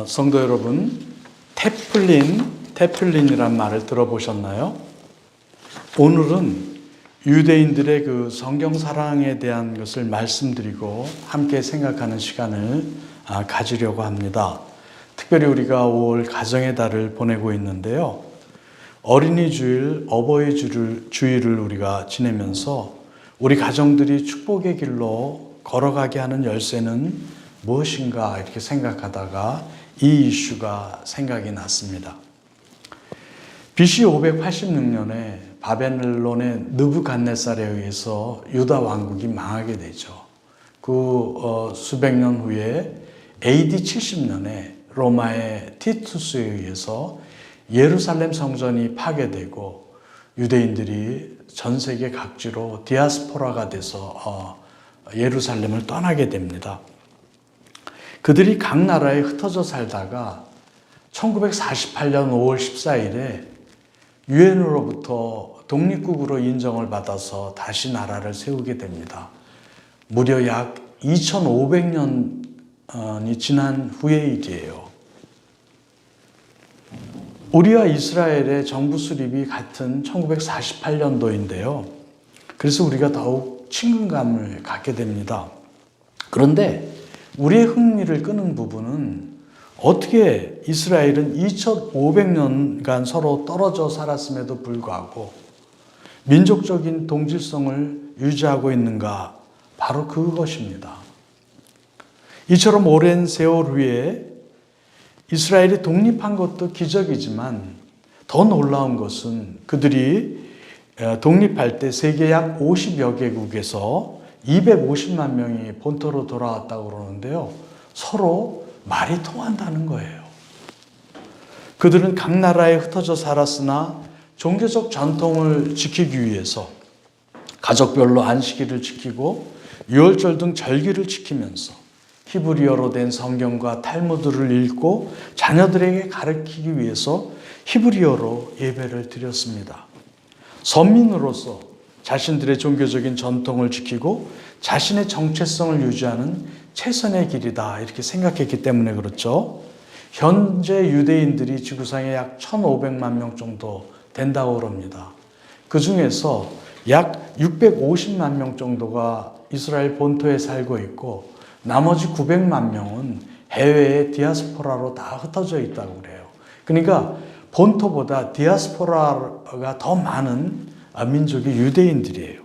성도 여러분, 테플린이란 말을 들어보셨나요? 오늘은 유대인들의 그 성경 사랑에 대한 것을 말씀드리고 함께 생각하는 시간을 가지려고 합니다. 특별히 우리가 5월 가정의 달을 보내고 있는데요. 어린이 주일, 어버이 주일을 우리가 지내면서 우리 가정들이 축복의 길로 걸어가게 하는 열쇠는 무엇인가 이렇게 생각하다가 이 이슈가 생각이 났습니다. BC 586년에 바벨론의 느부갓네살에 의해서 유다 왕국이 망하게 되죠. 그 수백 년 후에 AD 70년에 로마의 티투스에 의해서 예루살렘 성전이 파괴되고 유대인들이 전 세계 각지로 디아스포라가 돼서 예루살렘을 떠나게 됩니다. 그들이 각 나라에 흩어져 살다가 1948년 5월 14일에 유엔으로부터 독립국으로 인정을 받아서 다시 나라를 세우게 됩니다. 무려 약 2500년이 지난 후의 일이에요. 우리와 이스라엘의 정부 수립이 같은 1948년도인데요. 그래서 우리가 더욱 친근감을 갖게 됩니다. 그런데 우리의 흥미를 끄는 부분은 어떻게 이스라엘은 2500년간 서로 떨어져 살았음에도 불구하고 민족적인 동질성을 유지하고 있는가? 바로 그것입니다. 이처럼 오랜 세월 후에 이스라엘이 독립한 것도 기적이지만 더 놀라운 것은 그들이 독립할 때 세계 약 50여 개국에서 250만 명이 본토로 돌아왔다고 그러는데요. 서로 말이 통한다는 거예요. 그들은 각 나라에 흩어져 살았으나 종교적 전통을 지키기 위해서 가족별로 안식일을 지키고 유월절 등 절기를 지키면서 히브리어로 된 성경과 탈무드를 읽고 자녀들에게 가르치기 위해서 히브리어로 예배를 드렸습니다. 선민으로서 자신들의 종교적인 전통을 지키고 자신의 정체성을 유지하는 최선의 길이다 이렇게 생각했기 때문에 그렇죠. 현재 유대인들이 지구상에 약 1500만 명 정도 된다고 합니다. 그 중에서 약 650만 명 정도가 이스라엘 본토에 살고 있고 나머지 900만 명은 해외의 디아스포라로 다 흩어져 있다고 그래요. 그러니까 본토보다 디아스포라가 더 많은 민족이 유대인들이에요.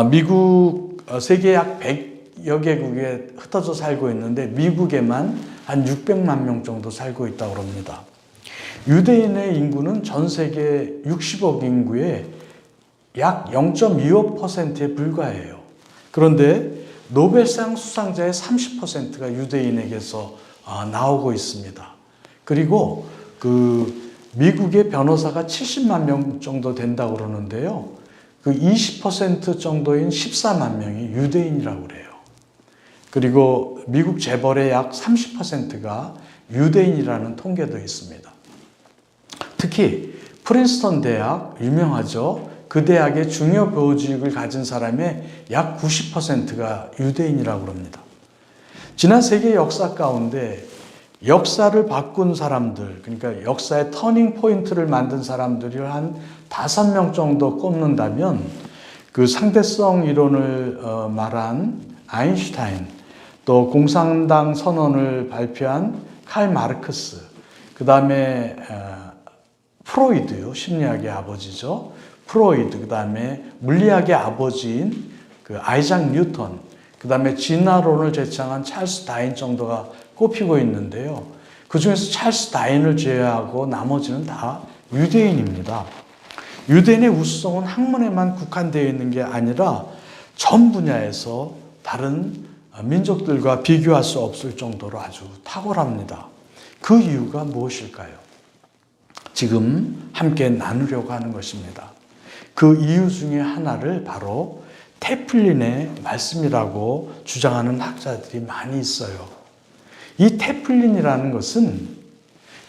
미국 세계 약 100여 개국에 흩어져 살고 있는데 미국에만 한 600만 명 정도 살고 있다고 합니다. 유대인의 인구는 전 세계 60억 인구의 약 0.25%에 불과해요. 그런데 노벨상 수상자의 30%가 유대인에게서 나오고 있습니다. 그리고 미국의 변호사가 70만 명 정도 된다고 그러는데요. 그 20% 정도인 14만 명이 유대인이라고 그래요. 그리고 미국 재벌의 약 30%가 유대인이라는 통계도 있습니다. 특히 프린스턴 대학 유명하죠. 그 대학의 중요 교직을 가진 사람의 약 90%가 유대인이라고 합니다. 지난 세계 역사 가운데 역사를 바꾼 사람들, 그러니까 역사의 터닝 포인트를 만든 사람들이 한 5명 정도 꼽는다면 그 상대성 이론을 말한 아인슈타인, 또 공산당 선언을 발표한 칼 마르크스, 그 다음에 프로이드요, 심리학의 아버지죠. 프로이드, 그 다음에 물리학의 아버지인 그 아이작 뉴턴, 그 다음에 진화론을 제창한 찰스 다윈 정도가 꼽히고 있는데요. 그 중에서 찰스 다윈을 제외하고 나머지는 다 유대인입니다. 유대인의 우수성은 학문에만 국한되어 있는 게 아니라 전 분야에서 다른 민족들과 비교할 수 없을 정도로 아주 탁월합니다. 그 이유가 무엇일까요? 지금 함께 나누려고 하는 것입니다. 그 이유 중에 하나를 바로 테플린의 말씀이라고 주장하는 학자들이 많이 있어요. 이 테플린이라는 것은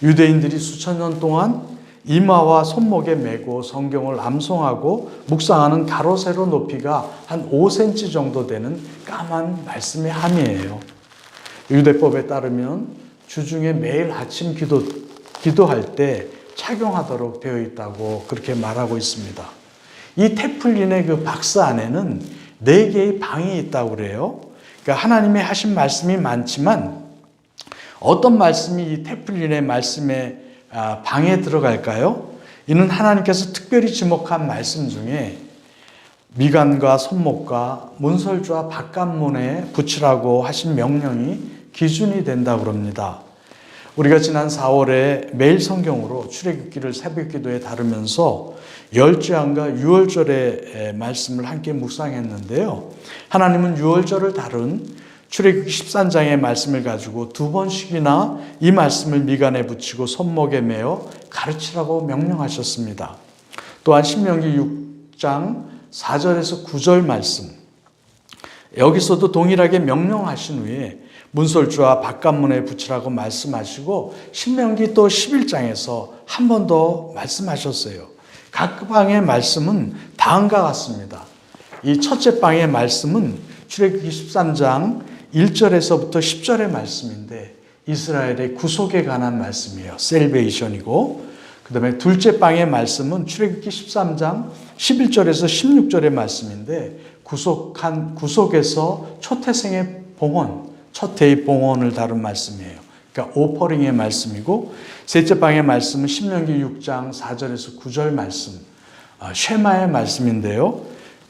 유대인들이 수천 년 동안 이마와 손목에 메고 성경을 암송하고 묵상하는 가로 세로 높이가 한 5cm 정도 되는 까만 말씀의 함이에요. 유대법에 따르면 주중에 매일 아침 기도할 때 착용하도록 되어 있다고 그렇게 말하고 있습니다. 이 테플린의 그 박스 안에는 4개의 방이 있다고 그래요. 그러니까 하나님이 하신 말씀이 많지만 어떤 말씀이 이 테플린의 말씀의 방에 들어갈까요? 이는 하나님께서 특별히 지목한 말씀 중에 미간과 손목과 문설주와 바깥문에 붙이라고 하신 명령이 기준이 된다고 합니다. 우리가 지난 4월에 매일 성경으로 출애굽기를 새벽기도에 다루면서 열주안과 유월절의 말씀을 함께 묵상했는데요. 하나님은 유월절을 다룬 출애굽기 13장의 말씀을 가지고 2번씩이나 이 말씀을 미간에 붙이고 손목에 매어 가르치라고 명령하셨습니다. 또한 신명기 6장 4절에서 9절 말씀, 여기서도 동일하게 명령하신 후에 문설주와 바깥문에 붙이라고 말씀하시고 신명기 또 11장에서 한 번 더 말씀하셨어요. 각 방의 말씀은 다음과 같습니다. 이 첫째 방의 말씀은 출애굽기 13장 1절에서부터 10절의 말씀인데 이스라엘의 구속에 관한 말씀이에요. 셀베이션이고, 그 다음에 둘째 방의 말씀은 출애굽기 13장 11절에서 16절의 말씀인데 구속에서 초태생의 봉헌, 첫 해의 봉헌을 다룬 말씀이에요. 그러니까 오퍼링의 말씀이고, 셋째 방의 말씀은 신명기 6장 4절에서 9절 말씀, 쉐마의 말씀인데요.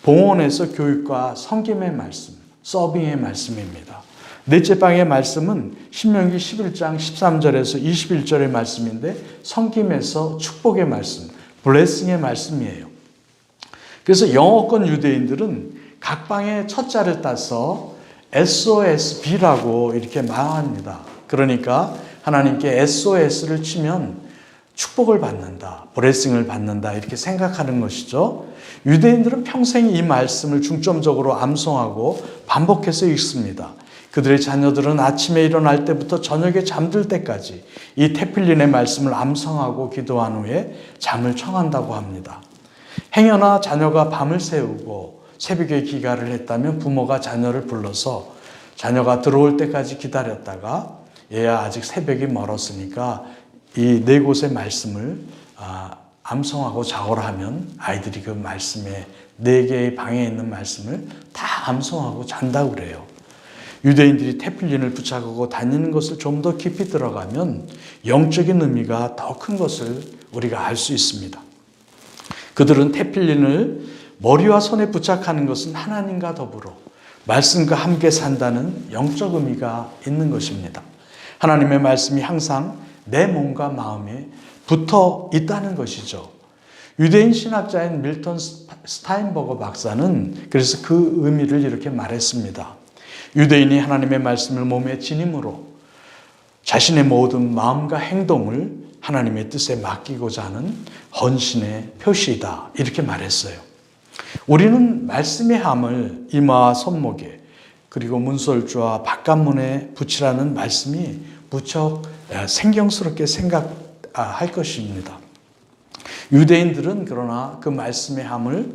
봉헌에서 교육과 섬김의 말씀, 서빙의 말씀입니다. 넷째 방의 말씀은 신명기 11장 13절에서 21절의 말씀인데 섬김에서 축복의 말씀, 블레싱의 말씀이에요. 그래서 영어권 유대인들은 각 방의 첫 자를 따서 SOSB라고 이렇게 말합니다. 그러니까 하나님께 SOS를 치면 축복을 받는다, 블레싱을 받는다 이렇게 생각하는 것이죠. 유대인들은 평생 이 말씀을 중점적으로 암송하고 반복해서 읽습니다. 그들의 자녀들은 아침에 일어날 때부터 저녁에 잠들 때까지 이 테필린의 말씀을 암송하고 기도한 후에 잠을 청한다고 합니다. 행여나 자녀가 밤을 새우고 새벽에 기가를 했다면 부모가 자녀를 불러서 자녀가 들어올 때까지 기다렸다가 얘야 아직 새벽이 멀었으니까 이 4곳의 말씀을 암송하고 자고라 하면 아이들이 그 말씀에 4개의 방에 있는 말씀을 다 암송하고 잔다고 그래요. 유대인들이 테필린을 붙잡고 다니는 것을 좀 더 깊이 들어가면 영적인 의미가 더 큰 것을 우리가 알 수 있습니다. 그들은 테필린을 머리와 손에 부착하는 것은 하나님과 더불어 말씀과 함께 산다는 영적 의미가 있는 것입니다. 하나님의 말씀이 항상 내 몸과 마음에 붙어 있다는 것이죠. 유대인 신학자인 밀턴 스타인버거 박사는 그래서 그 의미를 이렇게 말했습니다. 유대인이 하나님의 말씀을 몸에 지님으로 자신의 모든 마음과 행동을 하나님의 뜻에 맡기고자 하는 헌신의 표시이다 이렇게 말했어요. 우리는 말씀의 함을 이마와 손목에 그리고 문설주와 바깥문에 붙이라는 말씀이 무척 생경스럽게 생각할 것입니다. 유대인들은 그러나 그 말씀의 함을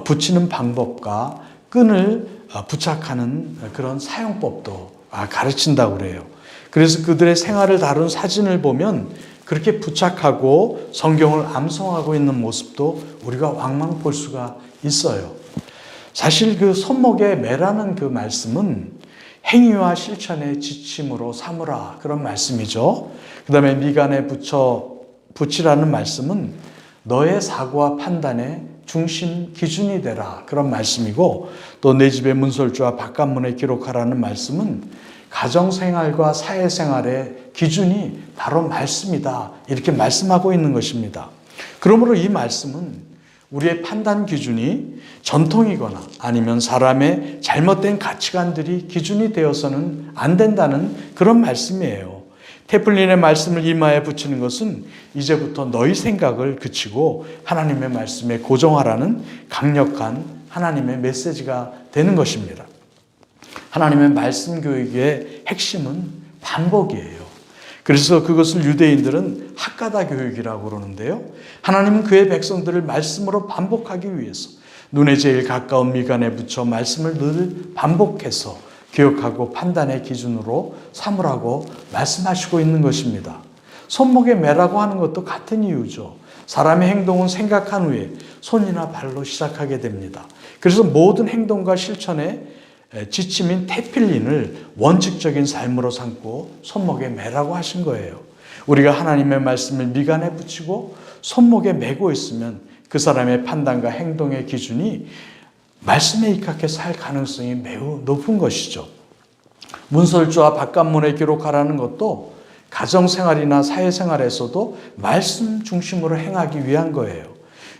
붙이는 방법과 끈을 부착하는 그런 사용법도 가르친다고 그래요. 그래서 그들의 생활을 다룬 사진을 보면 그렇게 부착하고 성경을 암송하고 있는 모습도 우리가 왕왕 볼 수가 있어요. 사실 그 손목에 매라는 그 말씀은 행위와 실천의 지침으로 삼으라 그런 말씀이죠. 그 다음에 미간에 붙이라는 말씀은 너의 사고와 판단의 중심 기준이 되라 그런 말씀이고, 또 내 집의 문설주와 바깥문에 기록하라는 말씀은 가정생활과 사회생활의 기준이 바로 말씀이다 이렇게 말씀하고 있는 것입니다. 그러므로 이 말씀은 우리의 판단 기준이 전통이거나 아니면 사람의 잘못된 가치관들이 기준이 되어서는 안 된다는 그런 말씀이에요. 테플린의 말씀을 이마에 붙이는 것은 이제부터 너희 생각을 그치고 하나님의 말씀에 고정하라는 강력한 하나님의 메시지가 되는 것입니다. 하나님의 말씀 교육의 핵심은 반복이에요. 그래서 그것을 유대인들은 학가다 교육이라고 그러는데요. 하나님은 그의 백성들을 말씀으로 반복하기 위해서 눈에 제일 가까운 미간에 붙여 말씀을 늘 반복해서 기억하고 판단의 기준으로 삼으라고 말씀하시고 있는 것입니다. 손목에 매라고 하는 것도 같은 이유죠. 사람의 행동은 생각한 후에 손이나 발로 시작하게 됩니다. 그래서 모든 행동과 실천의 지침인 테필린을 원칙적인 삶으로 삼고 손목에 매라고 하신 거예요. 우리가 하나님의 말씀을 미간에 붙이고 손목에 매고 있으면 그 사람의 판단과 행동의 기준이 말씀에 입각해 살 가능성이 매우 높은 것이죠. 문설주와 바깥문에 기록하라는 것도 가정생활이나 사회생활에서도 말씀 중심으로 행하기 위한 거예요.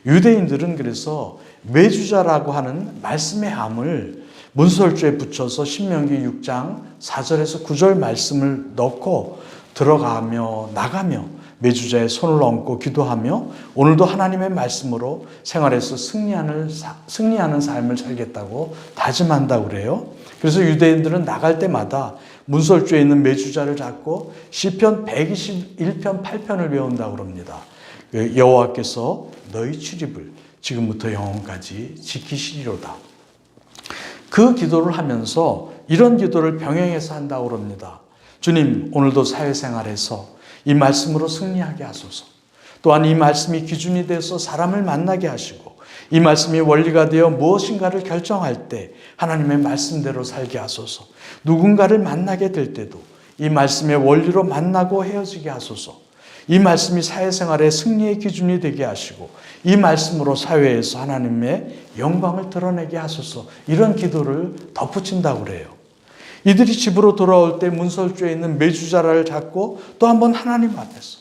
유대인들은 그래서 매주자라고 하는 말씀의 함을 문설주에 붙여서 신명기 6장 4절에서 9절 말씀을 넣고 들어가며 나가며 매주자의 손을 얹고 기도하며 오늘도 하나님의 말씀으로 생활에서 승리하는 삶을 살겠다고 다짐한다고 그래요. 그래서 유대인들은 나갈 때마다 문설주에 있는 매주자를 잡고 시편 121편 8편을 외운다고 그럽니다. 여호와께서 너희 출입을 지금부터 영원까지 지키시리로다. 그 기도를 하면서 이런 기도를 병행해서 한다고 그럽니다. 주님, 오늘도 사회생활에서 이 말씀으로 승리하게 하소서. 또한 이 말씀이 기준이 돼서 사람을 만나게 하시고 이 말씀이 원리가 되어 무엇인가를 결정할 때 하나님의 말씀대로 살게 하소서. 누군가를 만나게 될 때도 이 말씀의 원리로 만나고 헤어지게 하소서. 이 말씀이 사회생활의 승리의 기준이 되게 하시고 이 말씀으로 사회에서 하나님의 영광을 드러내게 하소서. 이런 기도를 덧붙인다고 그래요. 이들이 집으로 돌아올 때 문설주에 있는 매주자를 잡고 또 한 번 하나님 앞에서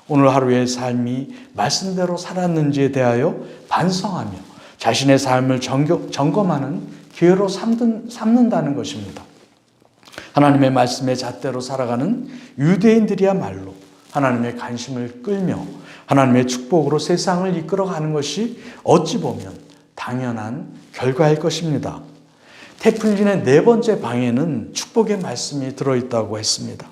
오늘 하루의 삶이 말씀대로 살았는지에 대하여 반성하며 자신의 삶을 점검하는 기회로 삼는다는 것입니다. 하나님의 말씀의 잣대로 살아가는 유대인들이야말로 하나님의 관심을 끌며 하나님의 축복으로 세상을 이끌어가는 것이 어찌 보면 당연한 결과일 것입니다. 테필린의 네 번째 방에는 축복의 말씀이 들어있다고 했습니다.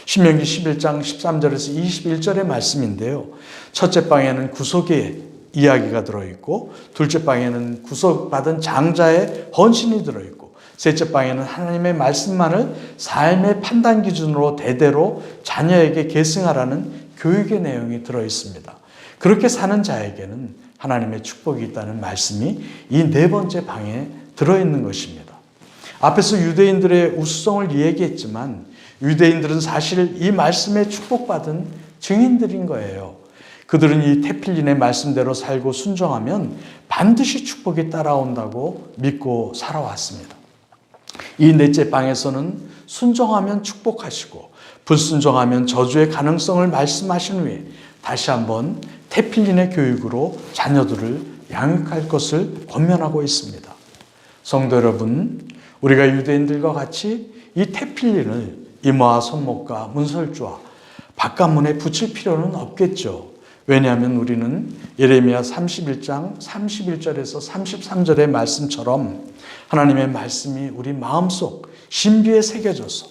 신명기 11장 13절에서 21절의 말씀인데요. 첫째 방에는 구속의 이야기가 들어있고 둘째 방에는 구속받은 장자의 헌신이 들어있고 셋째 방에는 하나님의 말씀만을 삶의 판단 기준으로 대대로 자녀에게 계승하라는 교육의 내용이 들어있습니다. 그렇게 사는 자에게는 하나님의 축복이 있다는 말씀이 이 네 번째 방에 들어있는 것입니다. 앞에서 유대인들의 우수성을 얘기했지만 유대인들은 사실 이 말씀에 축복받은 증인들인 거예요. 그들은 이 테필린의 말씀대로 살고 순종하면 반드시 축복이 따라온다고 믿고 살아왔습니다. 이 넷째 방에서는 순종하면 축복하시고 불순종하면 저주의 가능성을 말씀하신 후에 다시 한번 테필린의 교육으로 자녀들을 양육할 것을 권면하고 있습니다. 성도 여러분, 우리가 유대인들과 같이 이 테필린을 이마와 손목과 문설주와 바깥문에 붙일 필요는 없겠죠. 왜냐하면 우리는 예레미야 31장 31절에서 33절의 말씀처럼 하나님의 말씀이 우리 마음속 신비에 새겨져서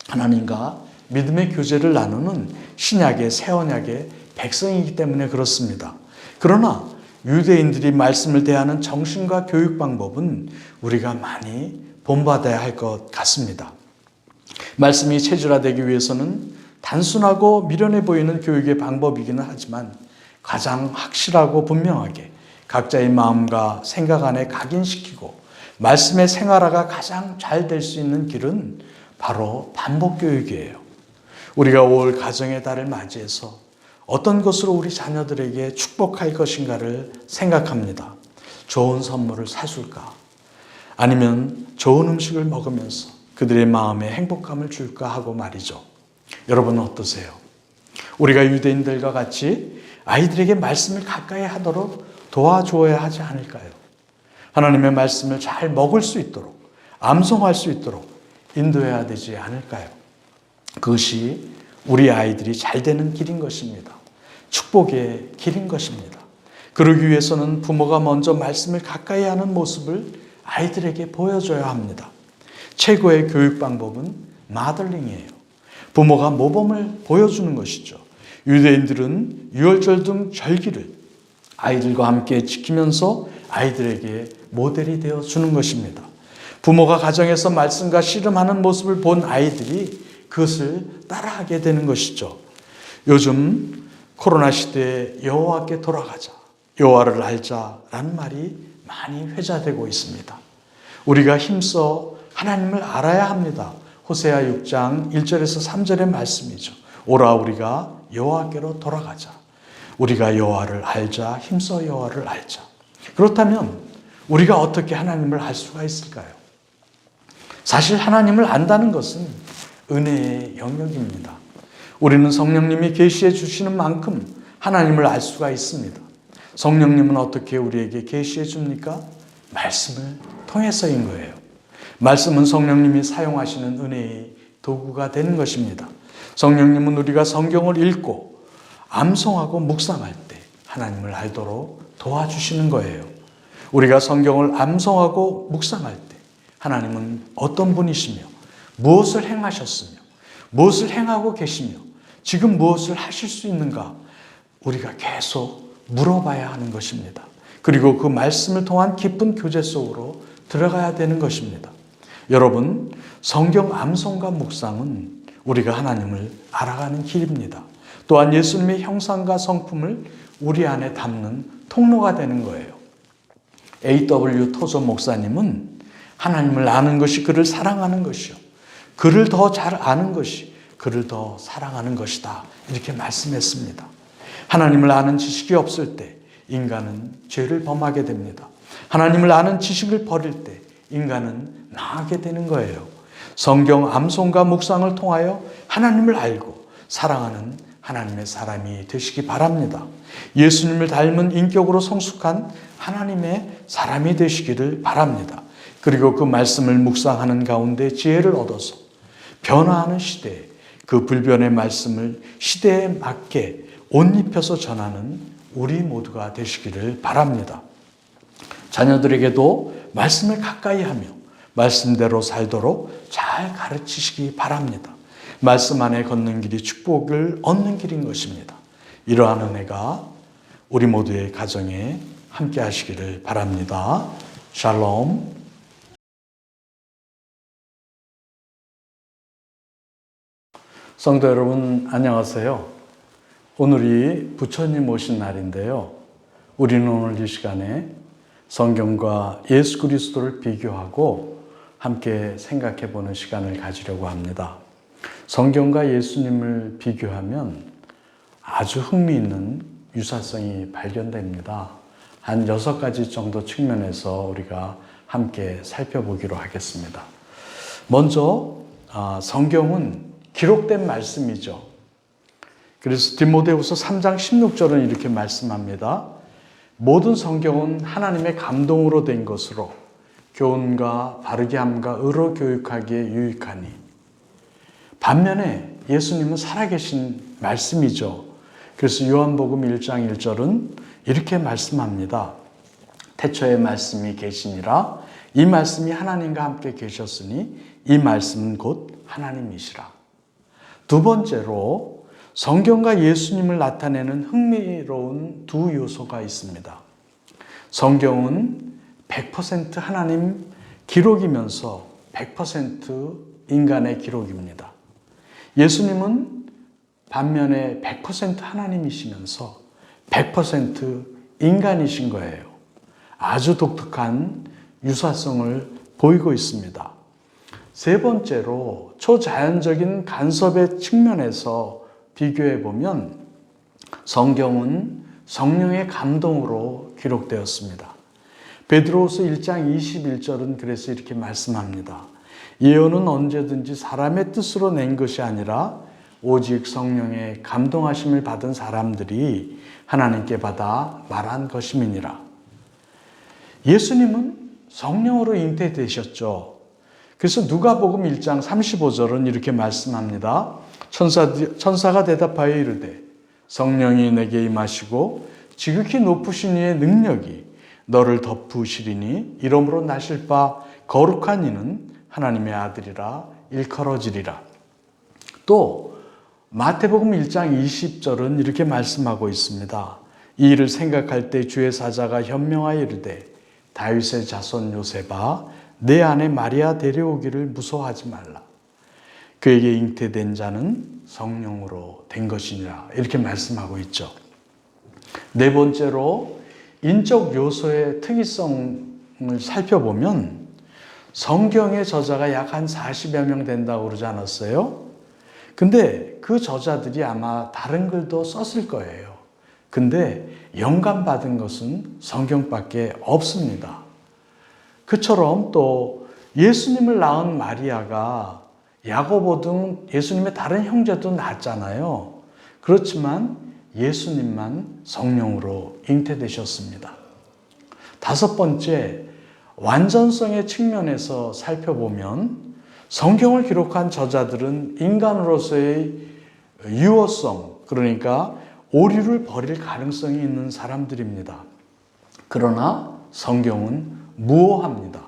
하나님과 믿음의 교제를 나누는 신약의 새 언약의 백성이기 때문에 그렇습니다. 그러나 유대인들이 말씀을 대하는 정신과 교육 방법은 우리가 많이 본받아야 할 것 같습니다. 말씀이 체질화되기 위해서는 단순하고 미련해 보이는 교육의 방법이기는 하지만 가장 확실하고 분명하게 각자의 마음과 생각 안에 각인시키고 말씀의 생활화가 가장 잘 될 수 있는 길은 바로 반복교육이에요. 우리가 5월 가정의 달을 맞이해서 어떤 것으로 우리 자녀들에게 축복할 것인가를 생각합니다. 좋은 선물을 사줄까? 아니면 좋은 음식을 먹으면서 그들의 마음에 행복감을 줄까 하고 말이죠. 여러분은 어떠세요? 우리가 유대인들과 같이 아이들에게 말씀을 가까이 하도록 도와주어야 하지 않을까요? 하나님의 말씀을 잘 먹을 수 있도록, 암송할 수 있도록 인도해야 되지 않을까요? 그것이 우리 아이들이 잘 되는 길인 것입니다. 축복의 길인 것입니다. 그러기 위해서는 부모가 먼저 말씀을 가까이 하는 모습을 아이들에게 보여줘야 합니다. 최고의 교육 방법은 마더링이에요. 부모가 모범을 보여주는 것이죠. 유대인들은 유월절 등 절기를 아이들과 함께 지키면서 아이들에게 모델이 되어주는 것입니다. 부모가 가정에서 말씀과 씨름하는 모습을 본 아이들이 그것을 따라하게 되는 것이죠. 요즘 코로나 시대에 여호와께 돌아가자, 여호와를 알자라는 말이 많이 회자되고 있습니다. 우리가 힘써 하나님을 알아야 합니다. 호세아 6장 1절에서 3절의 말씀이죠. 오라 우리가 여호와께로 돌아가자. 우리가 여호와를 알자. 힘써 여호와를 알자. 그렇다면 우리가 어떻게 하나님을 알 수가 있을까요? 사실 하나님을 안다는 것은 은혜의 영역입니다. 우리는 성령님이 계시해 주시는 만큼 하나님을 알 수가 있습니다. 성령님은 어떻게 우리에게 계시해 줍니까? 말씀을 통해서인 거예요. 말씀은 성령님이 사용하시는 은혜의 도구가 되는 것입니다. 성령님은 우리가 성경을 읽고 암송하고 묵상할 때 하나님을 알도록 도와주시는 거예요. 우리가 성경을 암송하고 묵상할 때 하나님은 어떤 분이시며 무엇을 행하셨으며 무엇을 행하고 계시며 지금 무엇을 하실 수 있는가 우리가 계속 물어봐야 하는 것입니다. 그리고 그 말씀을 통한 깊은 교제 속으로 들어가야 되는 것입니다. 여러분, 성경 암송과 묵상은 우리가 하나님을 알아가는 길입니다. 또한 예수님의 형상과 성품을 우리 안에 담는 통로가 되는 거예요. A.W. 토저 목사님은 하나님을 아는 것이 그를 사랑하는 것이요. 그를 더 잘 아는 것이 그를 더 사랑하는 것이다. 이렇게 말씀했습니다. 하나님을 아는 지식이 없을 때 인간은 죄를 범하게 됩니다. 하나님을 아는 지식을 버릴 때 인간은 나아게 되는 거예요. 성경 암송과 묵상을 통하여 하나님을 알고 사랑하는 하나님의 사람이 되시기 바랍니다. 예수님을 닮은 인격으로 성숙한 하나님의 사람이 되시기를 바랍니다. 그리고 그 말씀을 묵상하는 가운데 지혜를 얻어서 변화하는 시대에 그 불변의 말씀을 시대에 맞게 옷 입혀서 전하는 우리 모두가 되시기를 바랍니다. 자녀들에게도 말씀을 가까이 하며 말씀대로 살도록 잘 가르치시기 바랍니다. 말씀 안에 걷는 길이 축복을 얻는 길인 것입니다. 이러한 은혜가 우리 모두의 가정에 함께 하시기를 바랍니다. 샬롬. 성도 여러분 안녕하세요. 오늘이 부처님 오신 날인데요. 우리는 오늘 이 시간에 성경과 예수 그리스도를 비교하고 함께 생각해 보는 시간을 가지려고 합니다. 성경과 예수님을 비교하면 아주 흥미있는 유사성이 발견됩니다. 한 6가지 정도 측면에서 우리가 함께 살펴보기로 하겠습니다. 먼저 성경은 기록된 말씀이죠. 그래서 디모데후서 3장 16절은 이렇게 말씀합니다. 모든 성경은 하나님의 감동으로 된 것으로 교훈과 바르게 함과 의로 교육하기에 유익하니. 반면에 예수님은 살아계신 말씀이죠. 그래서 요한복음 1장 1절은 이렇게 말씀합니다. 태초에 말씀이 계시니라. 이 말씀이 하나님과 함께 계셨으니 이 말씀은 곧 하나님이시라. 두 번째로 성경과 예수님을 나타내는 흥미로운 두 요소가 있습니다. 성경은 100% 하나님 기록이면서 100% 인간의 기록입니다. 예수님은 반면에 100% 하나님이시면서 100% 인간이신 거예요. 아주 독특한 유사성을 보이고 있습니다. 세 번째로 초자연적인 간섭의 측면에서 비교해 보면 성경은 성령의 감동으로 기록되었습니다. 베드로후서 1장 21절은 그래서 이렇게 말씀합니다. 예언은 언제든지 사람의 뜻으로 낸 것이 아니라 오직 성령의 감동하심을 받은 사람들이 하나님께 받아 말한 것임이니라. 예수님은 성령으로 잉태되셨죠. 그래서 누가복음 1장 35절은 이렇게 말씀합니다. 천사가 대답하여 이르되 성령이 내게 임하시고 지극히 높으신 이의 능력이 너를 덮으시리니 이러므로 나실 바 거룩한 이는 하나님의 아들이라 일컬어지리라. 또 마태복음 1장 20절은 이렇게 말씀하고 있습니다. 이 일을 생각할 때 주의 사자가 현명하여 이르되 다윗의 자손 요셉아 내 아내 마리아 데려오기를 무서워하지 말라. 그에게 잉태된 자는 성령으로 된 것이니라. 이렇게 말씀하고 있죠. 네 번째로 인적 요소의 특이성을 살펴보면 성경의 저자가 약 한 40여 명 된다고 그러지 않았어요? 근데 그 저자들이 아마 다른 글도 썼을 거예요. 근데 영감받은 것은 성경밖에 없습니다. 그처럼 또 예수님을 낳은 마리아가 야고보 등 예수님의 다른 형제도 낳았잖아요. 그렇지만 예수님만 성령으로 잉태되셨습니다. 다섯 번째, 완전성의 측면에서 살펴보면 성경을 기록한 저자들은 인간으로서의 유어성, 그러니까 오류를 벌일 가능성이 있는 사람들입니다. 그러나 성경은 무오합니다.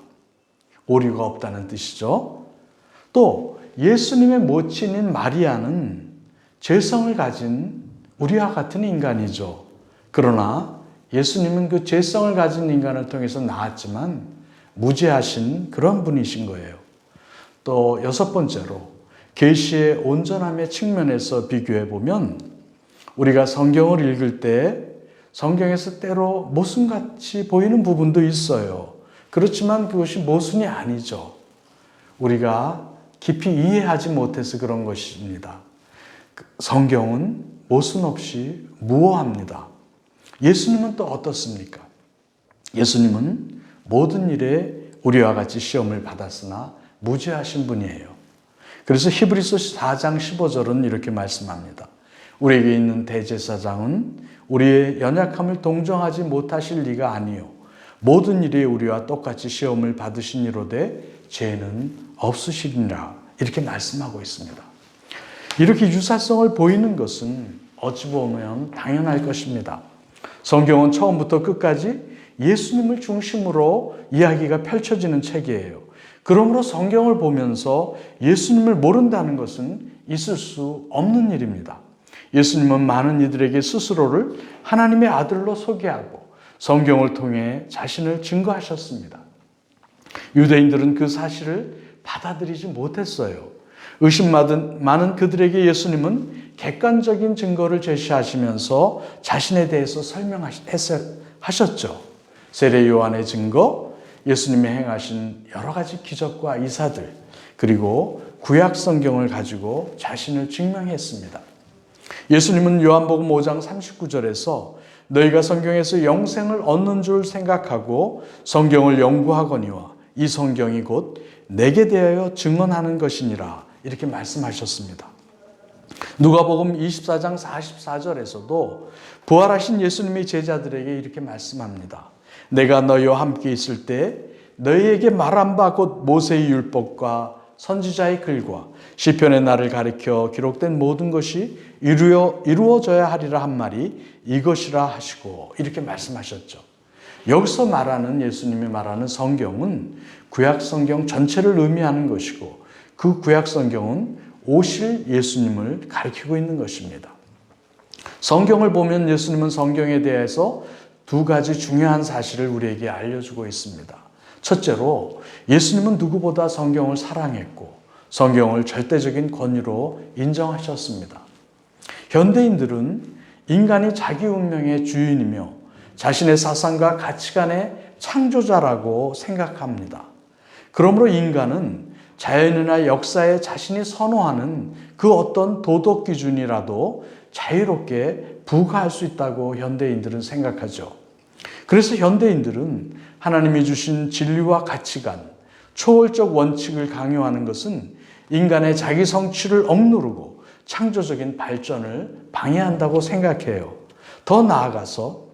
오류가 없다는 뜻이죠. 또 예수님의 모친인 마리아는 죄성을 가진 우리와 같은 인간이죠. 그러나 예수님은 그 죄성을 가진 인간을 통해서 낳았지만 무죄하신 그런 분이신 거예요. 또 여섯 번째로 계시의 온전함의 측면에서 비교해 보면 우리가 성경을 읽을 때 성경에서 때로 모순같이 보이는 부분도 있어요. 그렇지만 그것이 모순이 아니죠. 우리가 깊이 이해하지 못해서 그런 것입니다. 성경은 모순 없이 무오합니다. 예수님은 또 어떻습니까? 예수님은 모든 일에 우리와 같이 시험을 받았으나 무죄하신 분이에요. 그래서 히브리서 4장 15절은 이렇게 말씀합니다. 우리에게 있는 대제사장은 우리의 연약함을 동정하지 못하실 리가 아니요 모든 일에 우리와 똑같이 시험을 받으시니로되 죄는 없으시리라. 이렇게 말씀하고 있습니다. 이렇게 유사성을 보이는 것은 어찌 보면 당연할 것입니다. 성경은 처음부터 끝까지 예수님을 중심으로 이야기가 펼쳐지는 책이에요. 그러므로 성경을 보면서 예수님을 모른다는 것은 있을 수 없는 일입니다. 예수님은 많은 이들에게 스스로를 하나님의 아들로 소개하고 성경을 통해 자신을 증거하셨습니다. 유대인들은 그 사실을 받아들이지 못했어요. 의심 많은 그들에게 예수님은 객관적인 증거를 제시하시면서 자신에 대해서 설명하셨죠. 세례 요한의 증거, 예수님이 행하신 여러 가지 기적과 이사들, 그리고 구약 성경을 가지고 자신을 증명했습니다. 예수님은 요한복음 5장 39절에서 너희가 성경에서 영생을 얻는 줄 생각하고 성경을 연구하거니와 이 성경이 곧 내게 대하여 증언하는 것이니라 이렇게 말씀하셨습니다. 누가복음 24장 44절에서도 부활하신 예수님의 제자들에게 이렇게 말씀합니다. 내가 너희와 함께 있을 때 너희에게 말한 바 곧 모세의 율법과 선지자의 글과 시편의 날을 가리켜 기록된 모든 것이 이루어져야 하리라 한 말이 이것이라 하시고 이렇게 말씀하셨죠. 여기서 말하는 예수님이 말하는 성경은 구약 성경 전체를 의미하는 것이고 그 구약 성경은 오실 예수님을 가리키고 있는 것입니다. 성경을 보면 예수님은 성경에 대해서 두 가지 중요한 사실을 우리에게 알려주고 있습니다. 첫째로 예수님은 누구보다 성경을 사랑했고 성경을 절대적인 권위로 인정하셨습니다. 현대인들은 인간이 자기 운명의 주인이며 자신의 사상과 가치관의 창조자라고 생각합니다. 그러므로 인간은 자연이나 역사에 자신이 선호하는 그 어떤 도덕 기준이라도 자유롭게 부과할 수 있다고 현대인들은 생각하죠. 그래서 현대인들은 하나님이 주신 진리와 가치관, 초월적 원칙을 강요하는 것은 인간의 자기 성취를 억누르고 창조적인 발전을 방해한다고 생각해요. 더 나아가서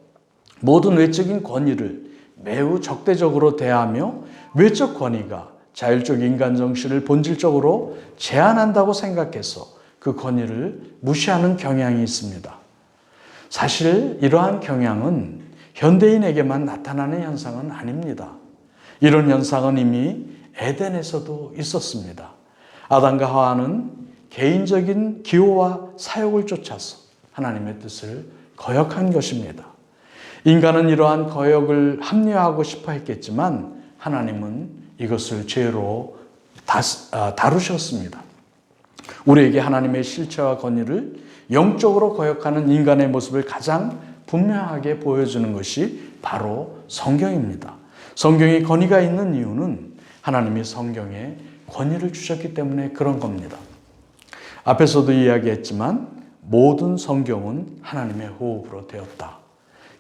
모든 외적인 권위를 매우 적대적으로 대하며 외적 권위가 자율적 인간 정신을 본질적으로 제한한다고 생각해서 그 권위를 무시하는 경향이 있습니다. 사실 이러한 경향은 현대인에게만 나타나는 현상은 아닙니다. 이런 현상은 이미 에덴에서도 있었습니다. 아담과 하와는 개인적인 기호와 사욕을 쫓아서 하나님의 뜻을 거역한 것입니다. 인간은 이러한 거역을 합리화하고 싶어 했겠지만 하나님은 이것을 죄로 다루셨습니다. 우리에게 하나님의 실체와 권위를 영적으로 거역하는 인간의 모습을 가장 분명하게 보여주는 것이 바로 성경입니다. 성경이 권위가 있는 이유는 하나님이 성경에 권위를 주셨기 때문에 그런 겁니다. 앞에서도 이야기했지만 모든 성경은 하나님의 호흡으로 되었다.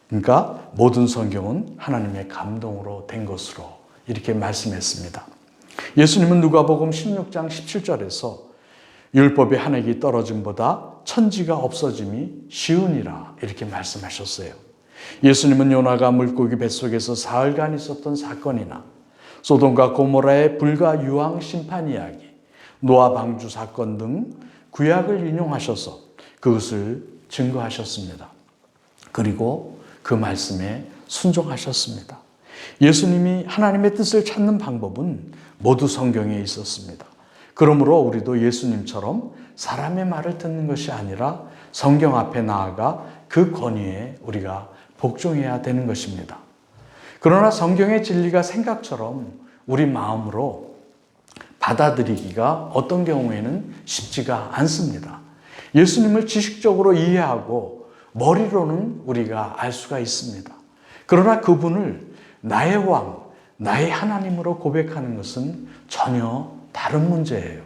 그러니까 모든 성경은 하나님의 감동으로 된 것으로 이렇게 말씀했습니다. 예수님은 누가복음 16장 17절에서 율법의 한 획이 떨어짐보다 천지가 없어짐이 쉬우니라 이렇게 말씀하셨어요. 예수님은 요나가 물고기 뱃속에서 사흘간 있었던 사건이나 소돔과 고모라의 불과 유황 심판 이야기, 노아 방주 사건 등 구약을 인용하셔서 그것을 증거하셨습니다. 그리고 그 말씀에 순종하셨습니다. 예수님이 하나님의 뜻을 찾는 방법은 모두 성경에 있었습니다. 그러므로 우리도 예수님처럼 사람의 말을 듣는 것이 아니라 성경 앞에 나아가 그 권위에 우리가 복종해야 되는 것입니다. 그러나 성경의 진리가 생각처럼 우리 마음으로 받아들이기가 어떤 경우에는 쉽지가 않습니다. 예수님을 지식적으로 이해하고 머리로는 우리가 알 수가 있습니다. 그러나 그분을 나의 왕, 나의 하나님으로 고백하는 것은 전혀 다른 문제예요.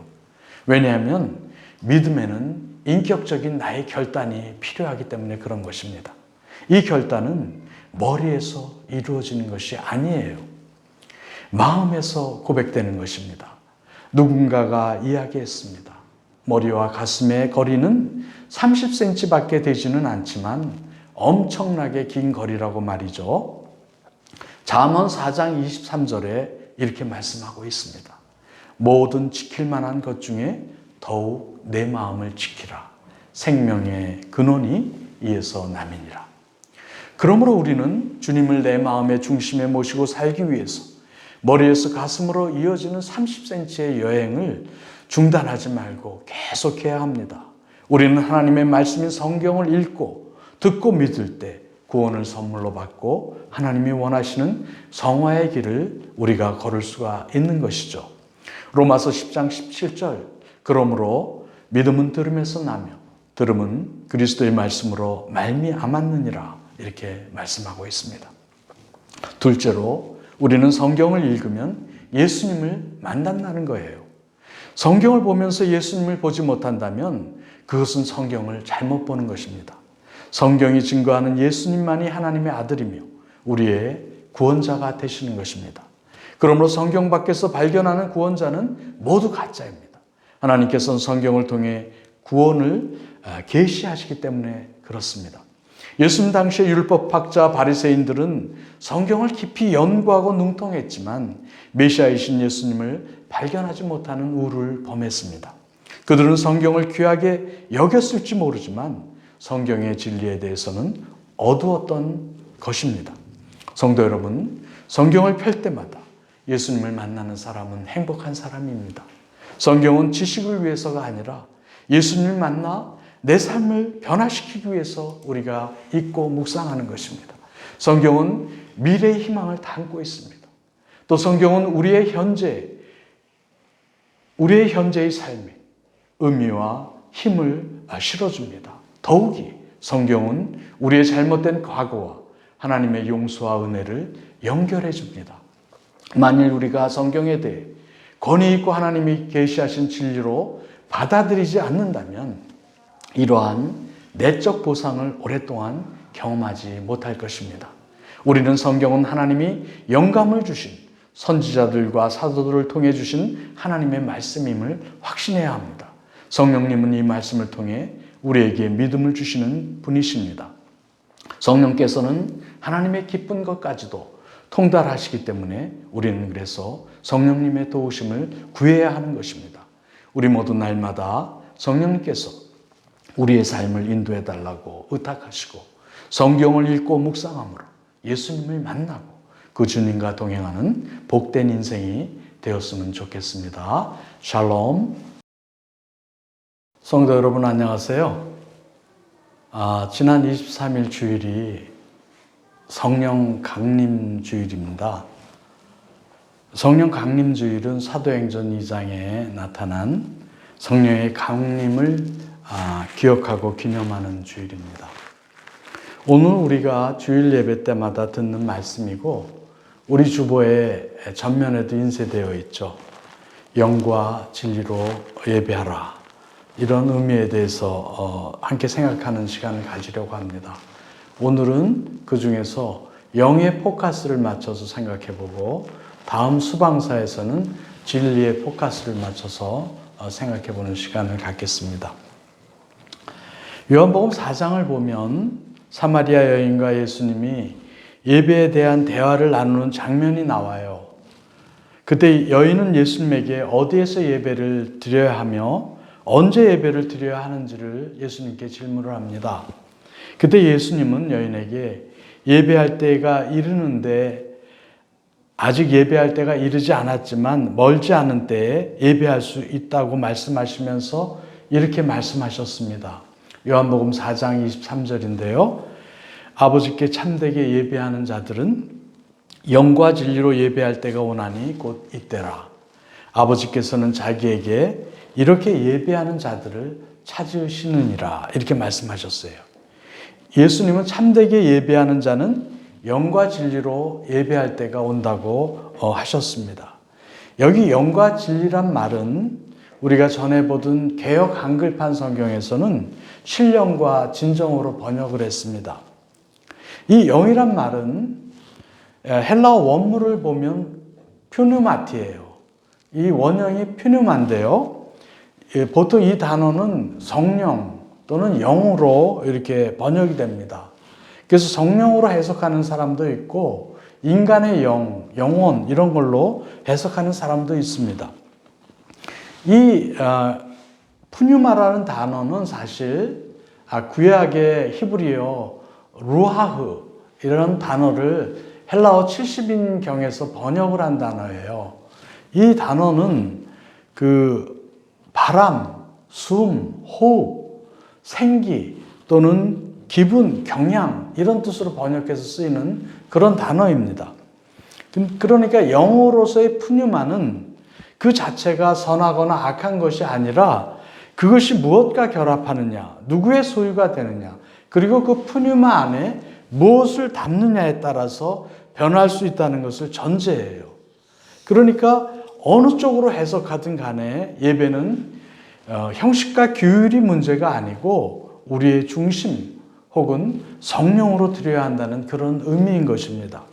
왜냐하면 믿음에는 인격적인 나의 결단이 필요하기 때문에 그런 것입니다. 이 결단은 머리에서 이루어지는 것이 아니에요. 마음에서 고백되는 것입니다. 누군가가 이야기했습니다. 머리와 가슴의 거리는 30cm밖에 되지는 않지만 엄청나게 긴 거리라고 말이죠. 잠언 4장 23절에 이렇게 말씀하고 있습니다. 모든 지킬 만한 것 중에 더욱 내 마음을 지키라. 생명의 근원이 이에서 남이니라. 그러므로 우리는 주님을 내 마음의 중심에 모시고 살기 위해서 머리에서 가슴으로 이어지는 30cm의 여행을 중단하지 말고 계속해야 합니다. 우리는 하나님의 말씀인 성경을 읽고 듣고 믿을 때 구원을 선물로 받고 하나님이 원하시는 성화의 길을 우리가 걸을 수가 있는 것이죠. 로마서 10장 17절 그러므로 믿음은 들음에서 나며 들음은 그리스도의 말씀으로 말미암았느니라 이렇게 말씀하고 있습니다. 둘째로 우리는 성경을 읽으면 예수님을 만난다는 거예요. 성경을 보면서 예수님을 보지 못한다면 그것은 성경을 잘못 보는 것입니다. 성경이 증거하는 예수님만이 하나님의 아들이며 우리의 구원자가 되시는 것입니다. 그러므로 성경 밖에서 발견하는 구원자는 모두 가짜입니다. 하나님께서는 성경을 통해 구원을 계시하시기 때문에 그렇습니다. 예수님 당시의 율법학자 바리새인들은 성경을 깊이 연구하고 능통했지만 메시아이신 예수님을 발견하지 못하는 우를 범했습니다. 그들은 성경을 귀하게 여겼을지 모르지만 성경의 진리에 대해서는 어두웠던 것입니다. 성도 여러분, 성경을 펼 때마다 예수님을 만나는 사람은 행복한 사람입니다. 성경은 지식을 위해서가 아니라 예수님을 만나 내 삶을 변화시키기 위해서 우리가 읽고 묵상하는 것입니다. 성경은 미래의 희망을 담고 있습니다. 또 성경은 우리의 현재의 삶에 의미와 힘을 실어줍니다. 더욱이 성경은 우리의 잘못된 과거와 하나님의 용서와 은혜를 연결해 줍니다. 만일 우리가 성경에 대해 권위 있고 하나님이 계시하신 진리로 받아들이지 않는다면 이러한 내적 보상을 오랫동안 경험하지 못할 것입니다. 우리는 성경은 하나님이 영감을 주신 선지자들과 사도들을 통해 주신 하나님의 말씀임을 확신해야 합니다. 성령님은 이 말씀을 통해 우리에게 믿음을 주시는 분이십니다. 성령께서는 하나님의 기쁜 것까지도 통달하시기 때문에 우리는 그래서 성령님의 도우심을 구해야 하는 것입니다. 우리 모두 날마다 성령님께서 우리의 삶을 인도해 달라고 의탁하시고 성경을 읽고 묵상함으로 예수님을 만나고 그 주님과 동행하는 복된 인생이 되었으면 좋겠습니다. 샬롬. 성도 여러분 안녕하세요. 지난 23일 주일이 성령 강림 주일입니다. 성령 강림주일은 사도행전 2장에 나타난 성령의 강림을 기억하고 기념하는 주일입니다. 오늘 우리가 주일 예배 때마다 듣는 말씀이고 우리 주보의 전면에도 인쇄되어 있죠. 영과 진리로 예배하라. 이런 의미에 대해서 함께 생각하는 시간을 가지려고 합니다. 오늘은 그 중에서 영의 포커스를 맞춰서 생각해보고 다음 수방사에서는 진리의 포커스를 맞춰서 생각해보는 시간을 갖겠습니다. 요한복음 4장을 보면 사마리아 여인과 예수님이 예배에 대한 대화를 나누는 장면이 나와요. 그때 여인은 예수님에게 어디에서 예배를 드려야 하며 언제 예배를 드려야 하는지를 예수님께 질문을 합니다. 그때 예수님은 여인에게 예배할 때가 이르는데 아직 예배할 때가 이르지 않았지만 멀지 않은 때에 예배할 수 있다고 말씀하시면서 이렇게 말씀하셨습니다. 요한복음 4장 23절인데요. 아버지께 참되게 예배하는 자들은 영과 진리로 예배할 때가 오나니 곧 이때라. 아버지께서는 자기에게 이렇게 예배하는 자들을 찾으시느니라. 이렇게 말씀하셨어요. 예수님은 참되게 예배하는 자는 영과 진리로 예배할 때가 온다고 하셨습니다. 여기 영과 진리란 말은 우리가 전에 보던 개역 한글판 성경에서는 신령과 진정으로 번역을 했습니다. 이 영이란 말은 헬라어 원문을 보면 퓨누마티예요. 이 원형이 퓨누마인데요. 보통 이 단어는 성령 또는 영으로 이렇게 번역이 됩니다. 그래서 성령으로 해석하는 사람도 있고 인간의 영, 영혼 이런 걸로 해석하는 사람도 있습니다. 이 푸뉴마라는 단어는 사실 구약의 히브리어 루하흐 이런 단어를 헬라어 70인경에서 번역을 한 단어예요. 이 단어는 그 바람, 숨, 호흡, 생기 또는 기분, 경향 이런 뜻으로 번역해서 쓰이는 그런 단어입니다. 그러니까 영어로서의 푸뉴마는 그 자체가 선하거나 악한 것이 아니라 그것이 무엇과 결합하느냐, 누구의 소유가 되느냐, 그리고 그 푸뉴마 안에 무엇을 담느냐에 따라서 변할 수 있다는 것을 전제해요. 그러니까 어느 쪽으로 해석하든 간에 예배는 형식과 규율이 문제가 아니고 우리의 중심 혹은 성령으로 드려야 한다는 그런 의미인 것입니다.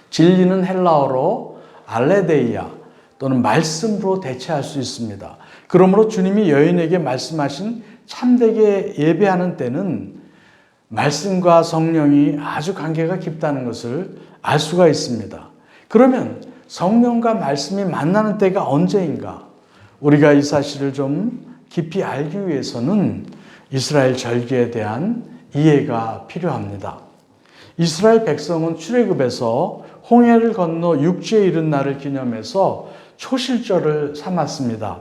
진리는 헬라어로 알레데이아 또는 말씀으로 대체할 수 있습니다. 그러므로 주님이 여인에게 말씀하신 참되게 예배하는 때는 말씀과 성령이 아주 관계가 깊다는 것을 알 수가 있습니다. 그러면 성령과 말씀이 만나는 때가 언제인가? 우리가 이 사실을 좀 깊이 알기 위해서는 이스라엘 절기에 대한 이해가 필요합니다. 이스라엘 백성은 출애굽에서 홍해를 건너 육지에 이른 날을 기념해서 초실절을 삼았습니다.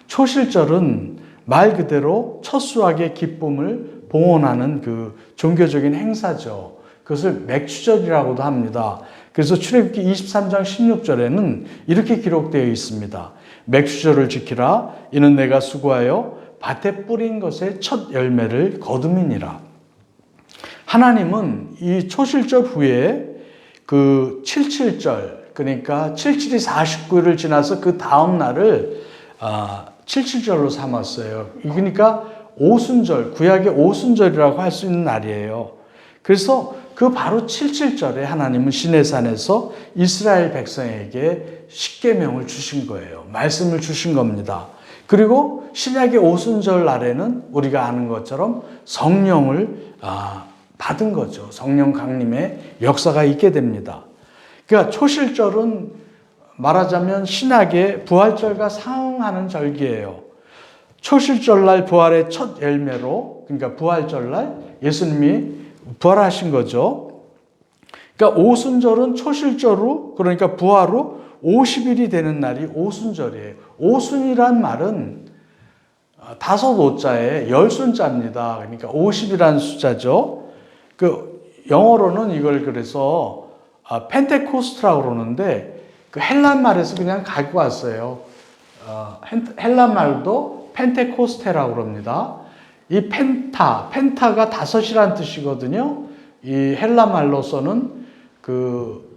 초실절은 말 그대로 첫 수확의 기쁨을 봉헌하는 그 종교적인 행사죠. 그것을 맥추절이라고도 합니다. 그래서 출애굽기 23장 16절에는 이렇게 기록되어 있습니다. 맥추절을 지키라. 이는 내가 수고하여 밭에 뿌린 것의 첫 열매를 거둠이니라. 하나님은 이 초실절 후에 그 77절, 그러니까 77이 49일을 지나서 그 다음 날을 77절로 삼았어요. 그러니까 오순절, 구약의 오순절이라고 할 수 있는 날이에요. 그래서 그 바로 77절에 하나님은 시내산에서 이스라엘 백성에게 십계명을 주신 거예요. 말씀을 주신 겁니다. 그리고 신약의 오순절 날에는 우리가 아는 것처럼 성령을 받은 거죠. 성령 강림의 역사가 있게 됩니다. 그러니까 초실절은 말하자면 신약의 부활절과 상응하는 절기예요. 초실절날 부활의 첫 열매로, 그러니까 부활절날 예수님이 부활하신 거죠. 그러니까 오순절은 초실절로, 그러니까 부활 후 50일이 되는 날이 오순절이에요. 오순이란 말은 5오자에 10순자입니다. 그러니까 50이라는 숫자죠. 그 영어로는 이걸 그래서 펜테코스트라고 그러는데 그 헬라 말에서 그냥 갖고 왔어요. 헬라 말도 펜테코스테라고 그럽니다. 이 펜타가 다섯이란 뜻이거든요. 이 헬라 말로서는 그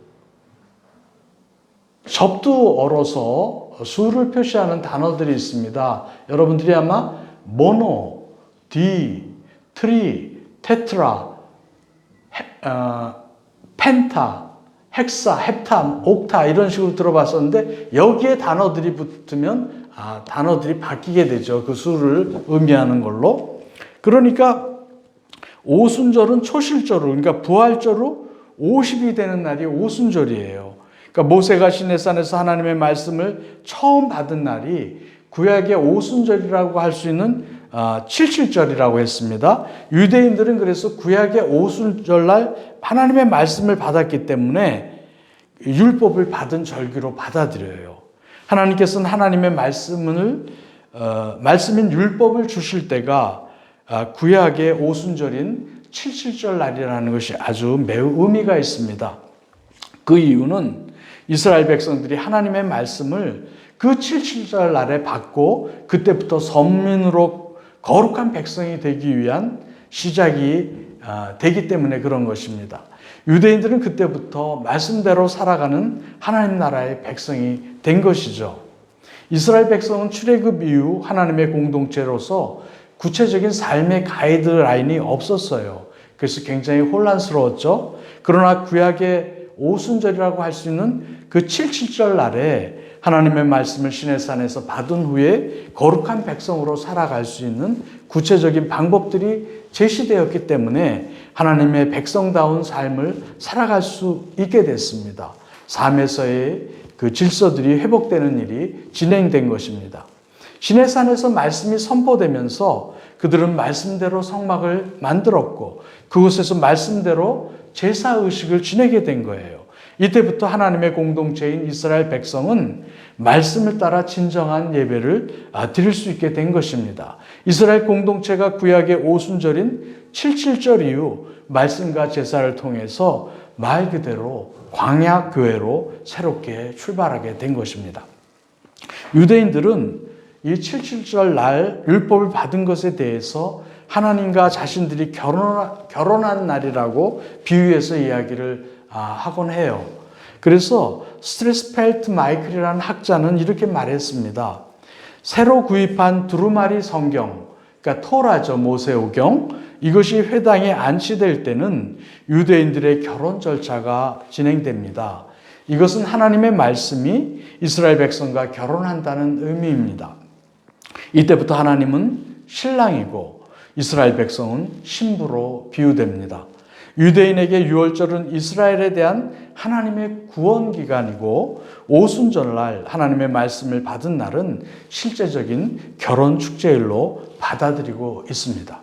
접두어로서 수를 표시하는 단어들이 있습니다. 여러분들이 아마 모노, 디, 트리, 테트라, 펜타, 헥사, 헵타, 옥타 이런 식으로 들어봤었는데 여기에 단어들이 붙으면 단어들이 바뀌게 되죠. 그 수를 의미하는 걸로. 그러니까 오순절은 초실절로, 그러니까 부활절로 50이 되는 날이 오순절이에요. 그러니까 모세가 시내산에서 하나님의 말씀을 처음 받은 날이 구약의 오순절이라고 할 수 있는 77절이라고 했습니다. 유대인들은 그래서 구약의 오순절날 하나님의 말씀을 받았기 때문에 율법을 받은 절기로 받아들여요. 하나님께서는 하나님의 말씀인 율법을 주실 때가 구약의 오순절인 77절 날이라는 것이 아주 매우 의미가 있습니다. 그 이유는 이스라엘 백성들이 하나님의 말씀을 그 77절 날에 받고 그때부터 선민으로 거룩한 백성이 되기 위한 시작이 되기 때문에 그런 것입니다. 유대인들은 그때부터 말씀대로 살아가는 하나님 나라의 백성이 된 것이죠. 이스라엘 백성은 출애굽 이후 하나님의 공동체로서 구체적인 삶의 가이드라인이 없었어요. 그래서 굉장히 혼란스러웠죠. 그러나 구약의 오순절이라고 할 수 있는 그 77절 날에 하나님의 말씀을 시내산에서 받은 후에 거룩한 백성으로 살아갈 수 있는 구체적인 방법들이 제시되었기 때문에 하나님의 백성다운 삶을 살아갈 수 있게 됐습니다. 삶에서의 그 질서들이 회복되는 일이 진행된 것입니다. 시내산에서 말씀이 선포되면서 그들은 말씀대로 성막을 만들었고 그곳에서 말씀대로 제사의식을 지내게 된 거예요. 이때부터 하나님의 공동체인 이스라엘 백성은 말씀을 따라 진정한 예배를 드릴 수 있게 된 것입니다. 이스라엘 공동체가 구약의 오순절인 77절 이후 말씀과 제사를 통해서 말 그대로 광야 교회로 새롭게 출발하게 된 것입니다. 유대인들은 이 77절 날 율법을 받은 것에 대해서 하나님과 자신들이 결혼한 날이라고 비유해서 이야기를 하곤 해요. 그래서 스트레스펠트 마이클이라는 학자는 이렇게 말했습니다. 새로 구입한 두루마리 성경, 그러니까 토라죠, 모세오경. 이것이 회당에 안치될 때는 유대인들의 결혼 절차가 진행됩니다. 이것은 하나님의 말씀이 이스라엘 백성과 결혼한다는 의미입니다. 이때부터 하나님은 신랑이고 이스라엘 백성은 신부로 비유됩니다. 유대인에게 유월절은 이스라엘에 대한 하나님의 구원기간이고 오순절날 하나님의 말씀을 받은 날은 실제적인 결혼 축제일로 받아들이고 있습니다.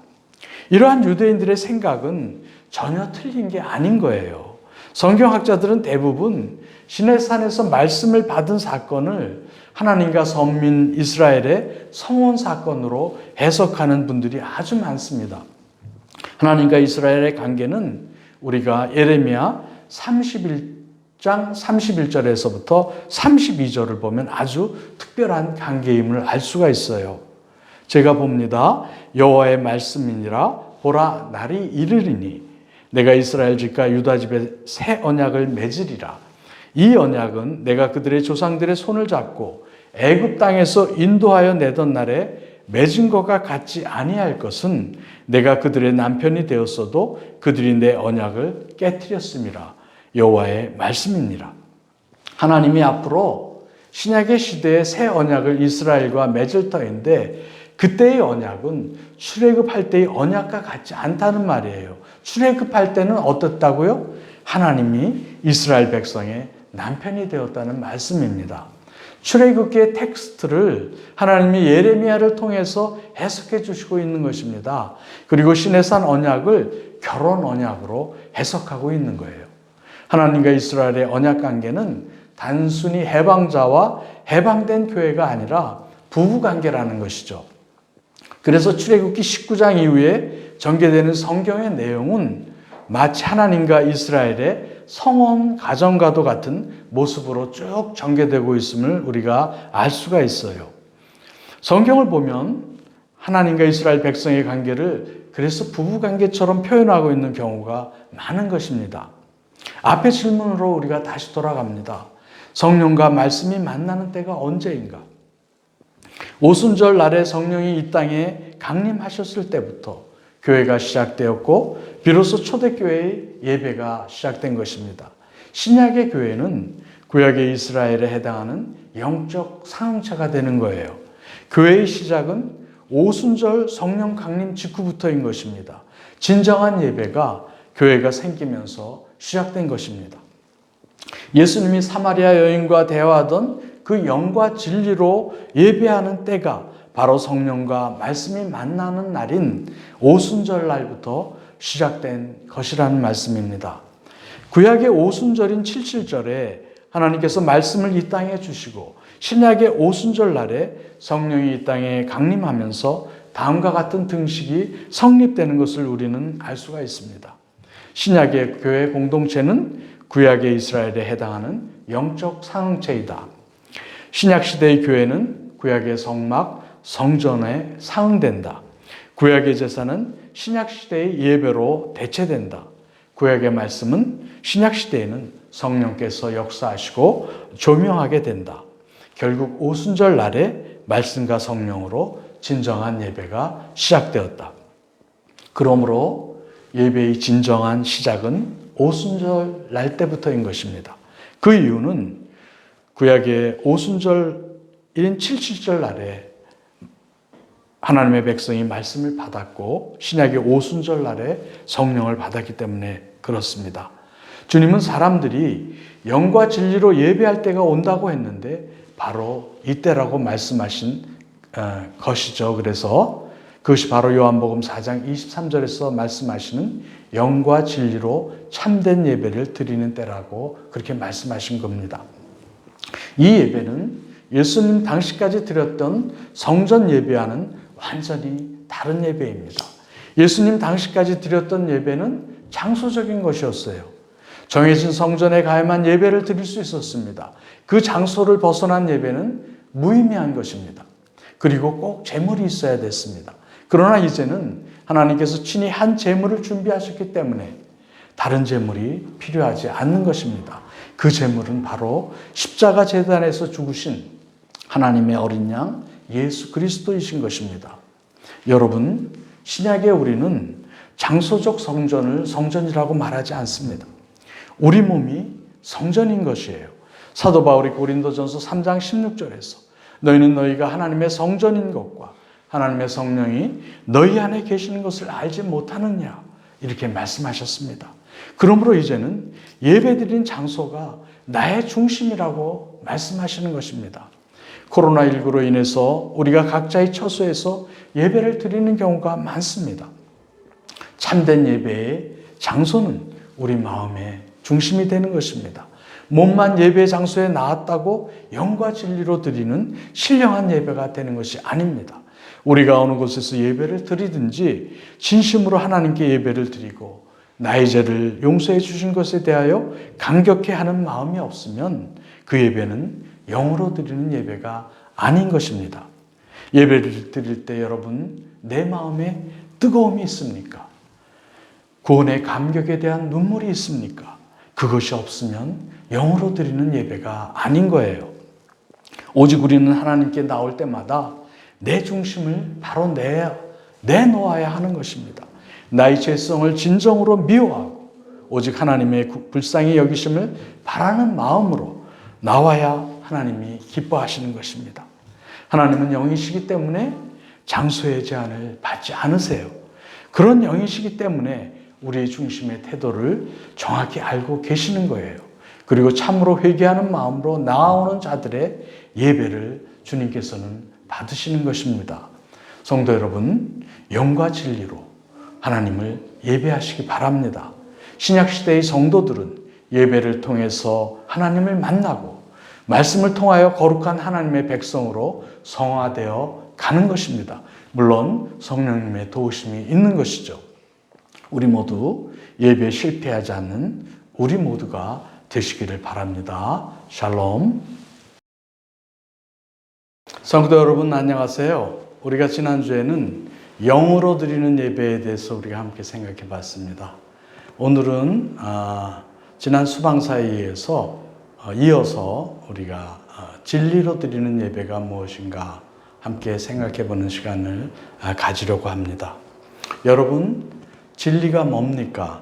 이러한 유대인들의 생각은 전혀 틀린 게 아닌 거예요. 성경학자들은 대부분 시내산에서 말씀을 받은 사건을 하나님과 선민 이스라엘의 성원 사건으로 해석하는 분들이 아주 많습니다. 하나님과 이스라엘의 관계는 우리가 예레미야 31장 31절에서부터 32절을 보면 아주 특별한 관계임을 알 수가 있어요. 제가 봅니다. 여호와의 말씀이니라 보라 날이 이르리니 내가 이스라엘 집과 유다 집에 새 언약을 맺으리라. 이 언약은 내가 그들의 조상들의 손을 잡고 애굽 땅에서 인도하여 내던 날에 맺은 것과 같지 아니할 것은 내가 그들의 남편이 되었어도 그들이 내 언약을 깨뜨렸음이라. 여호와의 말씀이니라. 하나님이 앞으로 신약의 시대에 새 언약을 이스라엘과 맺을 터인데 그때의 언약은 출애굽할 때의 언약과 같지 않다는 말이에요. 출애굽할 때는 어떻다고요? 하나님이 이스라엘 백성의 남편이 되었다는 말씀입니다. 출애굽기의 텍스트를 하나님이 예레미야를 통해서 해석해 주시고 있는 것입니다. 그리고 시내산 언약을 결혼 언약으로 해석하고 있는 거예요. 하나님과 이스라엘의 언약 관계는 단순히 해방자와 해방된 교회가 아니라 부부 관계라는 것이죠. 그래서 출애굽기 19장 이후에 전개되는 성경의 내용은 마치 하나님과 이스라엘의 성원 가정과도 같은 모습으로 쭉 전개되고 있음을 우리가 알 수가 있어요. 성경을 보면 하나님과 이스라엘 백성의 관계를 그래서 부부관계처럼 표현하고 있는 경우가 많은 것입니다. 앞의 질문으로 우리가 다시 돌아갑니다. 성령과 말씀이 만나는 때가 언제인가? 오순절 날에 성령이 이 땅에 강림하셨을 때부터 교회가 시작되었고 비로소 초대교회의 예배가 시작된 것입니다. 신약의 교회는 구약의 이스라엘에 해당하는 영적 상응체가 되는 거예요. 교회의 시작은 오순절 성령 강림 직후부터인 것입니다. 진정한 예배가 교회가 생기면서 시작된 것입니다. 예수님이 사마리아 여인과 대화하던 그 영과 진리로 예배하는 때가 바로 성령과 말씀이 만나는 날인 오순절 날부터 시작된 것이라는 말씀입니다. 구약의 오순절인 칠칠절에 하나님께서 말씀을 이 땅에 주시고 신약의 오순절 날에 성령이 이 땅에 강림하면서 다음과 같은 등식이 성립되는 것을 우리는 알 수가 있습니다. 신약의 교회 공동체는 구약의 이스라엘에 해당하는 영적 상응체이다. 신약시대의 교회는 구약의 성막, 성전에 상응된다. 구약의 제사는 신약시대의 예배로 대체된다. 구약의 말씀은 신약시대에는 성령께서 역사하시고 조명하게 된다. 결국 오순절 날에 말씀과 성령으로 진정한 예배가 시작되었다. 그러므로 예배의 진정한 시작은 오순절 날 때부터인 것입니다. 그 이유는 구약의 오순절인 칠칠절 날에 하나님의 백성이 말씀을 받았고 신약의 오순절 날에 성령을 받았기 때문에 그렇습니다. 주님은 사람들이 영과 진리로 예배할 때가 온다고 했는데 바로 이때라고 말씀하신 것이죠. 그래서 그것이 바로 요한복음 4장 23절에서 말씀하시는 영과 진리로 참된 예배를 드리는 때라고 그렇게 말씀하신 겁니다. 이 예배는 예수님 당시까지 드렸던 성전 예배와는 완전히 다른 예배입니다. 예수님 당시까지 드렸던 예배는 장소적인 것이었어요. 정해진 성전에 가야만 예배를 드릴 수 있었습니다. 그 장소를 벗어난 예배는 무의미한 것입니다. 그리고 꼭 제물이 있어야 됐습니다. 그러나 이제는 하나님께서 친히 한 제물을 준비하셨기 때문에 다른 제물이 필요하지 않는 것입니다. 그 제물은 바로 십자가 제단에서 죽으신 하나님의 어린 양 예수 그리스도이신 것입니다. 여러분, 신약에 우리는 장소적 성전을 성전이라고 말하지 않습니다. 우리 몸이 성전인 것이에요. 사도 바울이 고린도전서 3장 16절에서 너희는 너희가 하나님의 성전인 것과 하나님의 성령이 너희 안에 계시는 것을 알지 못하느냐 이렇게 말씀하셨습니다. 그러므로 이제는 예배드린 장소가 나의 중심이라고 말씀하시는 것입니다. 코로나19로 인해서 우리가 각자의 처소에서 예배를 드리는 경우가 많습니다. 참된 예배의 장소는 우리 마음의 중심이 되는 것입니다. 몸만 예배 장소에 나왔다고 영과 진리로 드리는 신령한 예배가 되는 것이 아닙니다. 우리가 어느 곳에서 예배를 드리든지 진심으로 하나님께 예배를 드리고 나의 죄를 용서해 주신 것에 대하여 감격해 하는 마음이 없으면 그 예배는 영으로 드리는 예배가 아닌 것입니다. 예배를 드릴 때 여러분 내 마음에 뜨거움이 있습니까? 구원의 감격에 대한 눈물이 있습니까? 그것이 없으면 영으로 드리는 예배가 아닌 거예요. 오직 우리는 하나님께 나올 때마다 내 중심을 바로 내놓아야 하는 것입니다. 나의 죄성을 진정으로 미워하고 오직 하나님의 불쌍히 여기심을 바라는 마음으로 나와야 하나님이 기뻐하시는 것입니다. 하나님은 영이시기 때문에 장소의 제한을 받지 않으세요. 그런 영이시기 때문에 우리의 중심의 태도를 정확히 알고 계시는 거예요. 그리고 참으로 회개하는 마음으로 나아오는 자들의 예배를 주님께서는 받으시는 것입니다. 성도 여러분, 영과 진리로 하나님을 예배하시기 바랍니다. 신약시대의 성도들은 예배를 통해서 하나님을 만나고 말씀을 통하여 거룩한 하나님의 백성으로 성화되어 가는 것입니다. 물론 성령님의 도우심이 있는 것이죠. 우리 모두 예배에 실패하지 않는 우리 모두가 되시기를 바랍니다. 샬롬. 성도 여러분 안녕하세요. 우리가 지난주에는 영으로 드리는 예배에 대해서 우리가 함께 생각해 봤습니다. 오늘은 지난 수방사이에서 이어서 우리가 진리로 드리는 예배가 무엇인가 함께 생각해 보는 시간을 가지려고 합니다. 여러분, 진리가 뭡니까?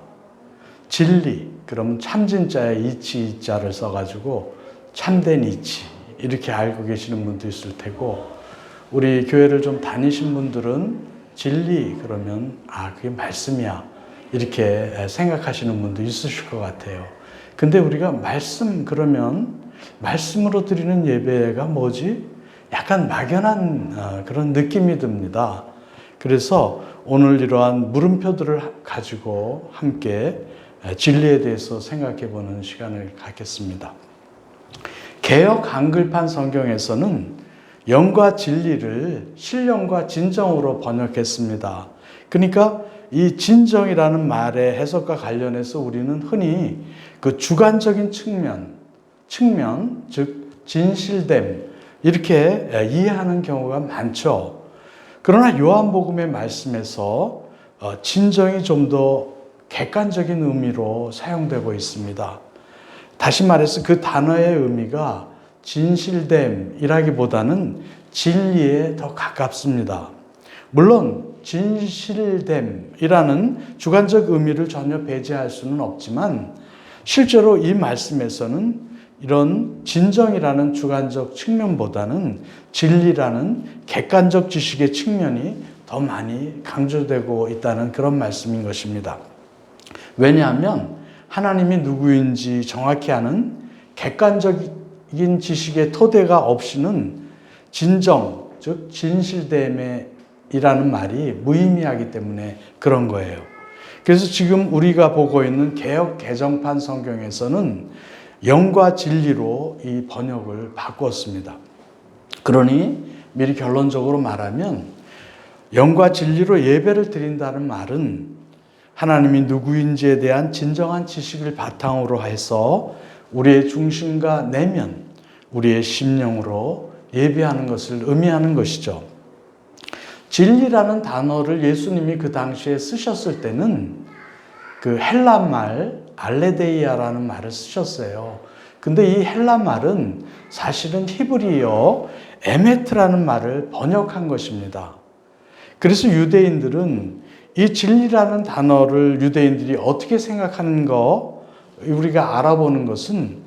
진리, 그럼 참진자의 이치자를 써가지고 참된 이치, 이렇게 알고 계시는 분도 있을 테고, 우리 교회를 좀 다니신 분들은 진리 그러면 그게 말씀이야, 이렇게 생각하시는 분도 있으실 것 같아요. 근데 우리가 말씀 그러면 말씀으로 드리는 예배가 뭐지? 약간 막연한 그런 느낌이 듭니다. 그래서 오늘 이러한 물음표들을 가지고 함께 진리에 대해서 생각해 보는 시간을 갖겠습니다. 개역 한글판 성경에서는 영과 진리를 신령과 진정으로 번역했습니다. 그러니까 이 진정이라는 말의 해석과 관련해서 우리는 흔히 그 주관적인 측면, 즉 진실됨, 이렇게 이해하는 경우가 많죠. 그러나 요한복음의 말씀에서 진정이 좀 더 객관적인 의미로 사용되고 있습니다. 다시 말해서 그 단어의 의미가 진실됨이라기보다는 진리에 더 가깝습니다. 물론 진실됨이라는 주관적 의미를 전혀 배제할 수는 없지만 실제로 이 말씀에서는 이런 진정이라는 주관적 측면보다는 진리라는 객관적 지식의 측면이 더 많이 강조되고 있다는 그런 말씀인 것입니다. 왜냐하면 하나님이 누구인지 정확히 아는 객관적인 지식의 토대가 없이는 진정, 즉 진실됨이라는 말이 무의미하기 때문에 그런 거예요. 그래서 지금 우리가 보고 있는 개역 개정판 성경에서는 영과 진리로 이 번역을 바꾸었습니다. 그러니 미리 결론적으로 말하면 영과 진리로 예배를 드린다는 말은 하나님이 누구인지에 대한 진정한 지식을 바탕으로 해서 우리의 중심과 내면, 우리의 심령으로 예배하는 것을 의미하는 것이죠. 진리라는 단어를 예수님이 그 당시에 쓰셨을 때는 그 헬라 말 알레데이아라는 말을 쓰셨어요. 근데 이 헬라 말은 사실은 히브리어 에메트라는 말을 번역한 것입니다. 그래서 유대인들은 이 진리라는 단어를 유대인들이 어떻게 생각하는 거 우리가 알아보는 것은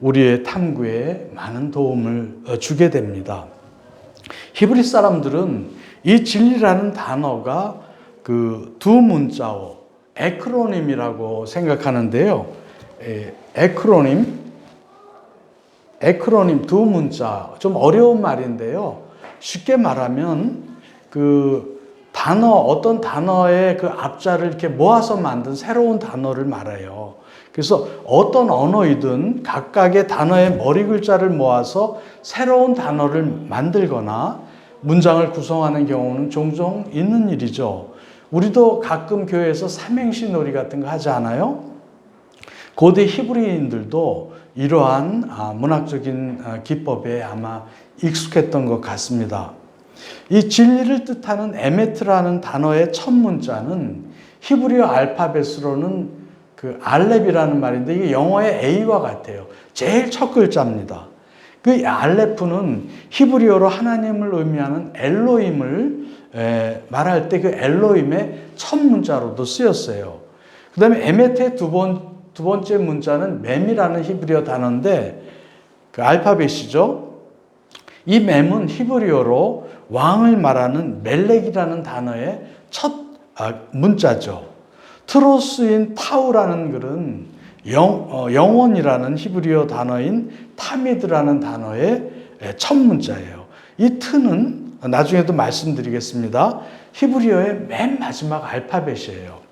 우리의 탐구에 많은 도움을 주게 됩니다. 히브리 사람들은 이 진리라는 단어가 그 두 문자어 에크로님이라고 생각하는데요. 에크로님 두 문자, 좀 어려운 말인데요. 쉽게 말하면 그 단어, 어떤 단어의 그 앞자를 이렇게 모아서 만든 새로운 단어를 말해요. 그래서 어떤 언어이든 각각의 단어의 머리 글자를 모아서 새로운 단어를 만들거나 문장을 구성하는 경우는 종종 있는 일이죠. 우리도 가끔 교회에서 삼행시 놀이 같은 거 하지 않아요? 고대 히브리인들도 이러한 문학적인 기법에 아마 익숙했던 것 같습니다. 이 진리를 뜻하는 에메트라는 단어의 첫 문자는 히브리어 알파벳으로는 그 알렙이라는 말인데 이게 영어의 A와 같아요. 제일 첫 글자입니다. 그 알레프는 히브리어로 하나님을 의미하는 엘로힘을 말할 때 그 엘로힘의 첫 문자로도 쓰였어요. 그 다음에 에메트의 두 번째 문자는 mem이라는 히브리어 단어인데 그 알파벳이죠. 이 mem은 히브리어로 왕을 말하는 멜렉이라는 단어의 첫 문자죠. 트로스인 타우라는 글은 영원이라는 히브리어 단어인 타미드라는 단어의 첫 문자예요. 이 트는 나중에도 말씀드리겠습니다. 히브리어의 맨 마지막 알파벳이에요.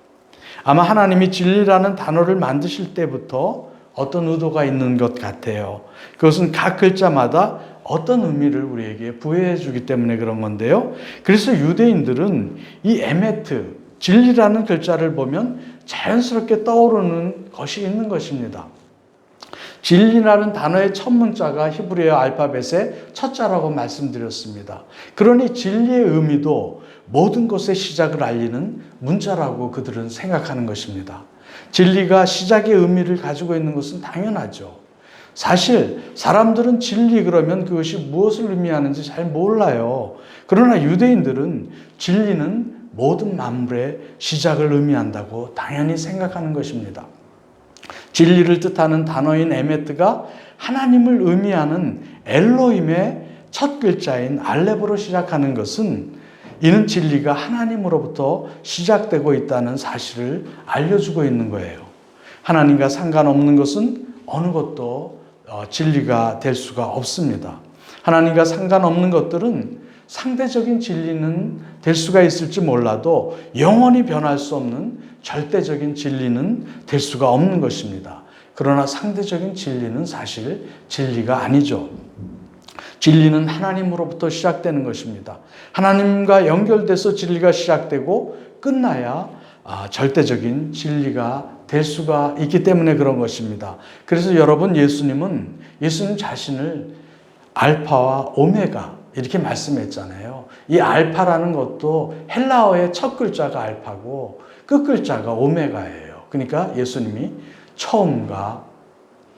아마 하나님이 진리라는 단어를 만드실 때부터 어떤 의도가 있는 것 같아요. 그것은 각 글자마다 어떤 의미를 우리에게 부여해 주기 때문에 그런 건데요. 그래서 유대인들은 이 에메트, 진리라는 글자를 보면 자연스럽게 떠오르는 것이 있는 것입니다. 진리라는 단어의 첫 문자가 히브리어 알파벳의 첫 자라고 말씀드렸습니다. 그러니 진리의 의미도 모든 것의 시작을 알리는 문자라고 그들은 생각하는 것입니다. 진리가 시작의 의미를 가지고 있는 것은 당연하죠. 사실 사람들은 진리 그러면 그것이 무엇을 의미하는지 잘 몰라요. 그러나 유대인들은 진리는 모든 만물의 시작을 의미한다고 당연히 생각하는 것입니다. 진리를 뜻하는 단어인 에메트가 하나님을 의미하는 엘로힘의 첫 글자인 알렙으로 시작하는 것은 이는 진리가 하나님으로부터 시작되고 있다는 사실을 알려주고 있는 거예요. 하나님과 상관없는 것은 어느 것도 진리가 될 수가 없습니다. 하나님과 상관없는 것들은 상대적인 진리는 될 수가 있을지 몰라도 영원히 변할 수 없는 절대적인 진리는 될 수가 없는 것입니다. 그러나 상대적인 진리는 사실 진리가 아니죠. 진리는 하나님으로부터 시작되는 것입니다. 하나님과 연결돼서 진리가 시작되고 끝나야 절대적인 진리가 될 수가 있기 때문에 그런 것입니다. 그래서 여러분, 예수님 자신을 알파와 오메가 이렇게 말씀했잖아요. 이 알파라는 것도 헬라어의 첫 글자가 알파고 끝 글자가 오메가예요. 그러니까 예수님이 처음과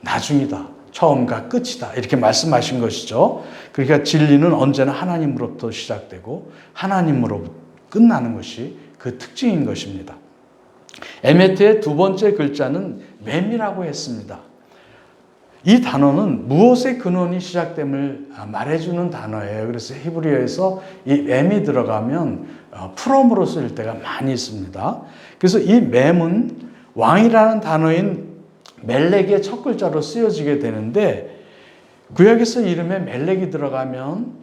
나중이다, 처음과 끝이다 이렇게 말씀하신 것이죠. 그러니까 진리는 언제나 하나님으로부터 시작되고 하나님으로 끝나는 것이 그 특징인 것입니다. 에메트의 두 번째 글자는 맴이라고 했습니다. 이 단어는 무엇의 근원이 시작됨을 말해주는 단어예요. 그래서 히브리어에서 이 맴이 들어가면 프롬으로 쓸 때가 많이 있습니다. 그래서 이 맴은 왕이라는 단어인 멜렉의 첫 글자로 쓰여지게 되는데, 구약에서 이름에 멜렉이 들어가면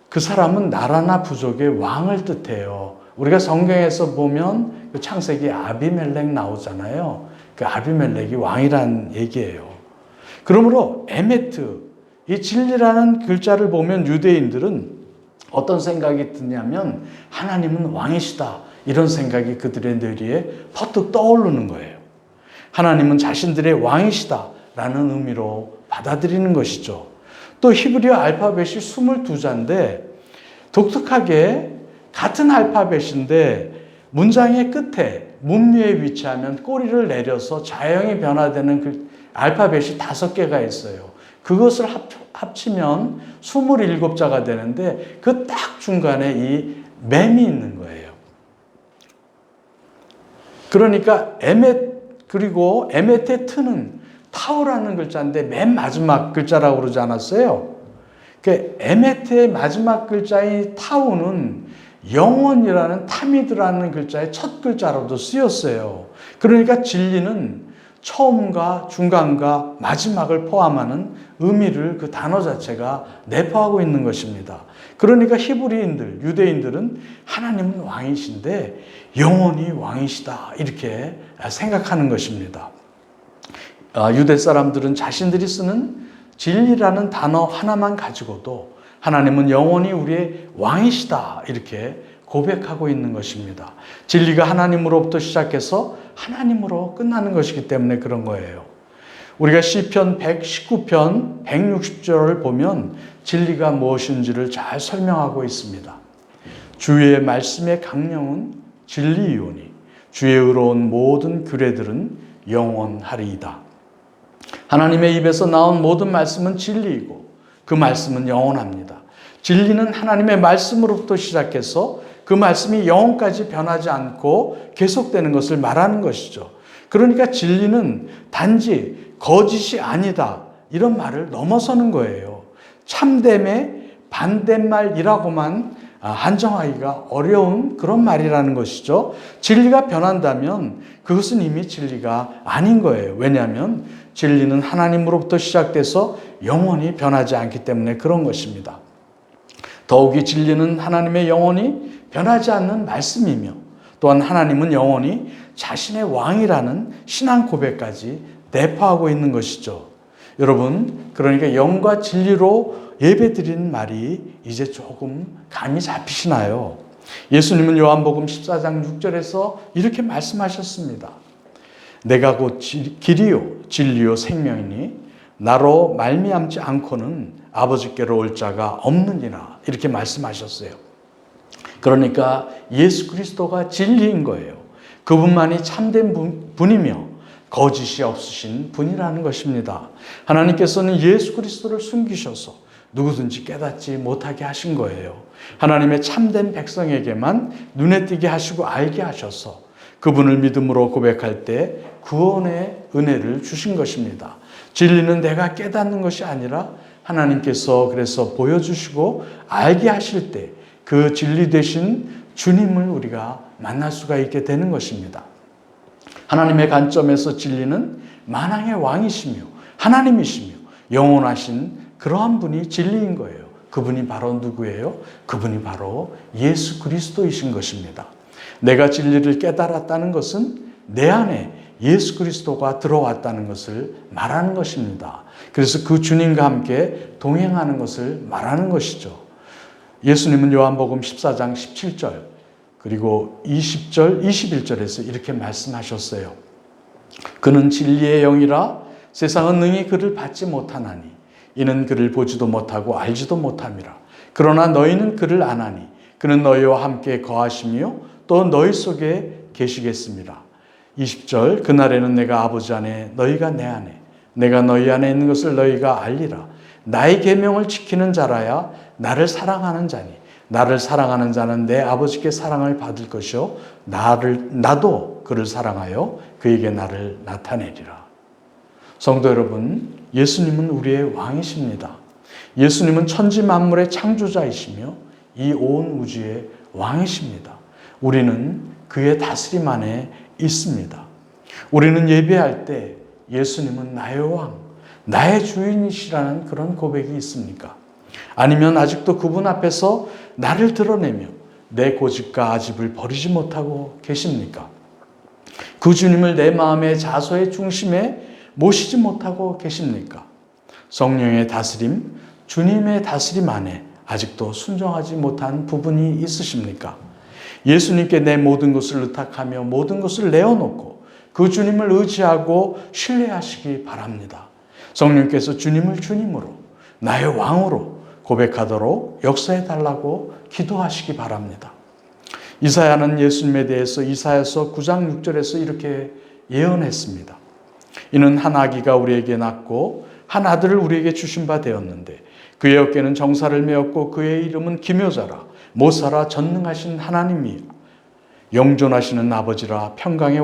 그 사람은 나라나 부족의 왕을 뜻해요. 우리가 성경에서 보면 그 창세기 아비멜렉 나오잖아요. 그 아비멜렉이 왕이라는 얘기예요. 그러므로 에메트, 이 진리라는 글자를 보면 유대인들은 어떤 생각이 드냐면 하나님은 왕이시다, 이런 생각이 그들의 뇌리에 퍼뜩 떠오르는 거예요. 하나님은 자신들의 왕이시다라는 의미로 받아들이는 것이죠. 또 히브리어 알파벳이 22자인데 독특하게 같은 알파벳인데 문장의 끝에 문미에 위치하면 꼬리를 내려서 자형이 변화되는 그 알파벳이 5개가 있어요. 그것을 합치면 27자가 되는데 그 딱 중간에 이 맴이 있는 거예요. 그러니까 그리고 에메트의 트는 타우라는 글자인데 맨 마지막 글자라고 그러지 않았어요? 그 에메트의 마지막 글자인 타우는 영원이라는 타미드라는 글자의 첫 글자로도 쓰였어요. 그러니까 진리는 처음과 중간과 마지막을 포함하는 의미를 그 단어 자체가 내포하고 있는 것입니다. 그러니까 히브리인들, 유대인들은 하나님은 왕이신데 영원히 왕이시다 이렇게 생각하는 것입니다. 유대 사람들은 자신들이 쓰는 진리라는 단어 하나만 가지고도 하나님은 영원히 우리의 왕이시다 이렇게 고백하고 있는 것입니다. 진리가 하나님으로부터 시작해서 하나님으로 끝나는 것이기 때문에 그런 거예요. 우리가 시편 119편 160절을 보면 진리가 무엇인지를 잘 설명하고 있습니다. 주의 말씀의 강령은 진리이오니 주의 의로운 모든 규례들은 영원하리이다. 하나님의 입에서 나온 모든 말씀은 진리이고 그 말씀은 영원합니다. 진리는 하나님의 말씀으로부터 시작해서 그 말씀이 영원까지 변하지 않고 계속되는 것을 말하는 것이죠. 그러니까 진리는 단지 거짓이 아니다 이런 말을 넘어서는 거예요. 참됨의 반대말이라고만 한정하기가 어려운 그런 말이라는 것이죠. 진리가 변한다면 그것은 이미 진리가 아닌 거예요. 왜냐하면 진리는 하나님으로부터 시작돼서 영원히 변하지 않기 때문에 그런 것입니다. 더욱이 진리는 하나님의 영원히 변하지 않는 말씀이며 또한 하나님은 영원히 자신의 왕이라는 신앙 고백까지 내포하고 있는 것이죠. 여러분, 그러니까 영과 진리로 예배드리는 말이 이제 조금 감이 잡히시나요? 예수님은 요한복음 14장 6절에서 이렇게 말씀하셨습니다. 내가 곧 길이요 진리요 생명이니 나로 말미암지 않고는 아버지께로 올 자가 없느니라. 이렇게 말씀하셨어요. 그러니까 예수 그리스도가 진리인 거예요. 그분만이 참된 분이며 거짓이 없으신 분이라는 것입니다. 하나님께서는 예수 그리스도를 숨기셔서 누구든지 깨닫지 못하게 하신 거예요. 하나님의 참된 백성에게만 눈에 띄게 하시고 알게 하셔서 그분을 믿음으로 고백할 때 구원의 은혜를 주신 것입니다. 진리는 내가 깨닫는 것이 아니라 하나님께서 그래서 보여주시고 알게 하실 때 그 진리 되신 주님을 우리가 만날 수가 있게 되는 것입니다. 하나님의 관점에서 진리는 만왕의 왕이시며 하나님이시며 영원하신 그러한 분이 진리인 거예요. 그분이 바로 누구예요? 그분이 바로 예수 그리스도이신 것입니다. 내가 진리를 깨달았다는 것은 내 안에 예수 그리스도가 들어왔다는 것을 말하는 것입니다. 그래서 그 주님과 함께 동행하는 것을 말하는 것이죠. 예수님은 요한복음 14장 17절 그리고 20절, 21절에서 이렇게 말씀하셨어요. 그는 진리의 영이라 세상은 능히 그를 받지 못하나니 이는 그를 보지도 못하고 알지도 못함이라. 그러나 너희는 그를 아나니 그는 너희와 함께 거하시며 또 너희 속에 계시겠습니다. 20절 그날에는 내가 아버지 안에 너희가 내 안에 내가 너희 안에 있는 것을 너희가 알리라. 나의 계명을 지키는 자라야 나를 사랑하는 자니 나를 사랑하는 자는 내 아버지께 사랑을 받을 것이요 나도 그를 사랑하여 그에게 나를 나타내리라. 성도 여러분, 예수님은 우리의 왕이십니다. 예수님은 천지 만물의 창조자이시며 이 온 우주의 왕이십니다. 우리는 그의 다스림 안에 있습니다. 우리는 예배할 때 예수님은 나의 왕, 나의 주인이시라는 그런 고백이 있습니까? 아니면 아직도 그분 앞에서 나를 드러내며 내 고집과 아집을 버리지 못하고 계십니까? 그 주님을 내 마음의 자소의 중심에 모시지 못하고 계십니까? 성령의 다스림, 주님의 다스림 안에 아직도 순종하지 못한 부분이 있으십니까? 예수님께 내 모든 것을 의탁하며 모든 것을 내어놓고 그 주님을 의지하고 신뢰하시기 바랍니다. 성령께서 주님을 주님으로 나의 왕으로 고백하도록 역사해달라고 기도하시기 바랍니다. 이사야는 예수님에 대해서 이사야서 9장 6절에서 이렇게 예언했습니다. 이는 한 아기가 우리에게 낳고 한 아들을 우리에게 주신 바 되었는데 그의 어깨는 정사를 메었고 그의 이름은 기묘자라 모사라 전능하신 하나님이라 영존하시는 아버지라 평강의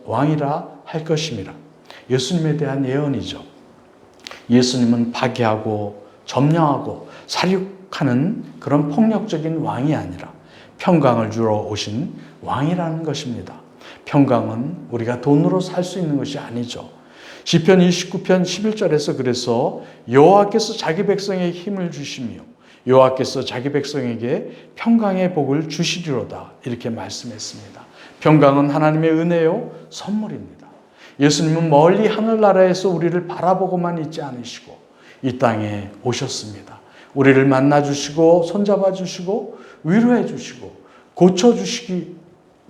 왕이라 할 것임이라. 예수님에 대한 예언이죠. 예수님은 파괴하고 점령하고 살육하는 그런 폭력적인 왕이 아니라 평강을 주러 오신 왕이라는 것입니다. 평강은 우리가 돈으로 살 수 있는 것이 아니죠. 시편 29편 11절에서 그래서 여호와께서 자기 백성에게 힘을 주시며 여호와께서 자기 백성에게 평강의 복을 주시리로다 이렇게 말씀했습니다. 평강은 하나님의 은혜요 선물입니다. 예수님은 멀리 하늘나라에서 우리를 바라보고만 있지 않으시고 이 땅에 오셨습니다. 우리를 만나주시고 손잡아 주시고 위로해 주시고 고쳐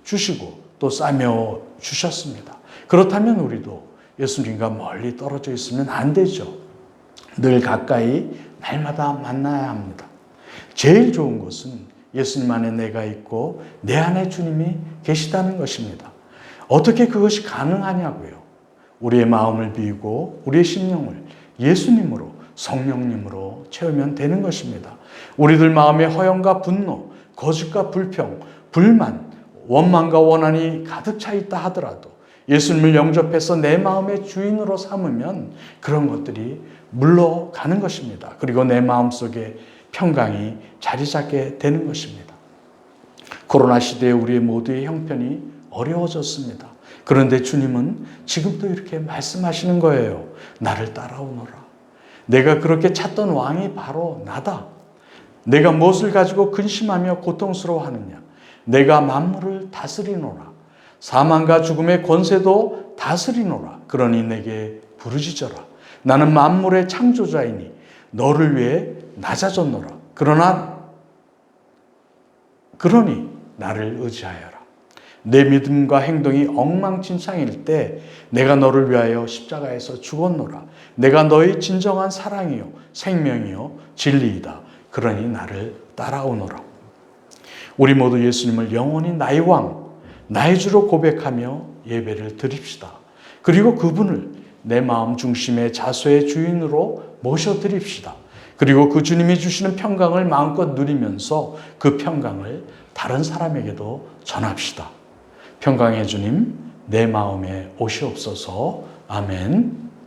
주시고 또 싸매어 주셨습니다. 그렇다면 우리도 예수님과 멀리 떨어져 있으면 안 되죠. 늘 가까이 날마다 만나야 합니다. 제일 좋은 것은 예수님 안에 내가 있고 내 안에 주님이 계시다는 것입니다. 어떻게 그것이 가능하냐고요. 우리의 마음을 비우고 우리의 심령을 예수님으로 성령님으로 채우면 되는 것입니다. 우리들 마음에 허영과 분노, 거짓과 불평, 불만, 원망과 원한이 가득 차 있다 하더라도 예수님을 영접해서 내 마음의 주인으로 삼으면 그런 것들이 물러가는 것입니다. 그리고 내 마음속에 평강이 자리 잡게 되는 것입니다. 코로나 시대에 우리 모두의 형편이 어려워졌습니다. 그런데 주님은 지금도 이렇게 말씀하시는 거예요. 나를 따라오너라. 내가 그렇게 찾던 왕이 바로 나다. 내가 무엇을 가지고 근심하며 고통스러워하느냐. 내가 만물을 다스리노라. 사망과 죽음의 권세도 다스리노라. 그러니 내게 부르짖어라. 나는 만물의 창조자이니 너를 위해 낮아졌노라. 그러나 그러니 나를 의지하여라. 내 믿음과 행동이 엉망진창일 때 내가 너를 위하여 십자가에서 죽었노라. 내가 너의 진정한 사랑이요 생명이요 진리이다. 그러니 나를 따라오노라. 우리 모두 예수님을 영원히 나의 왕, 나의 주로 고백하며 예배를 드립시다. 그리고 그분을 내 마음 중심의 자소의 주인으로 모셔드립시다. 그리고 그 주님이 주시는 평강을 마음껏 누리면서 그 평강을 다른 사람에게도 전합시다. 평강의 주님, 내 마음에 오시옵소서. 아멘.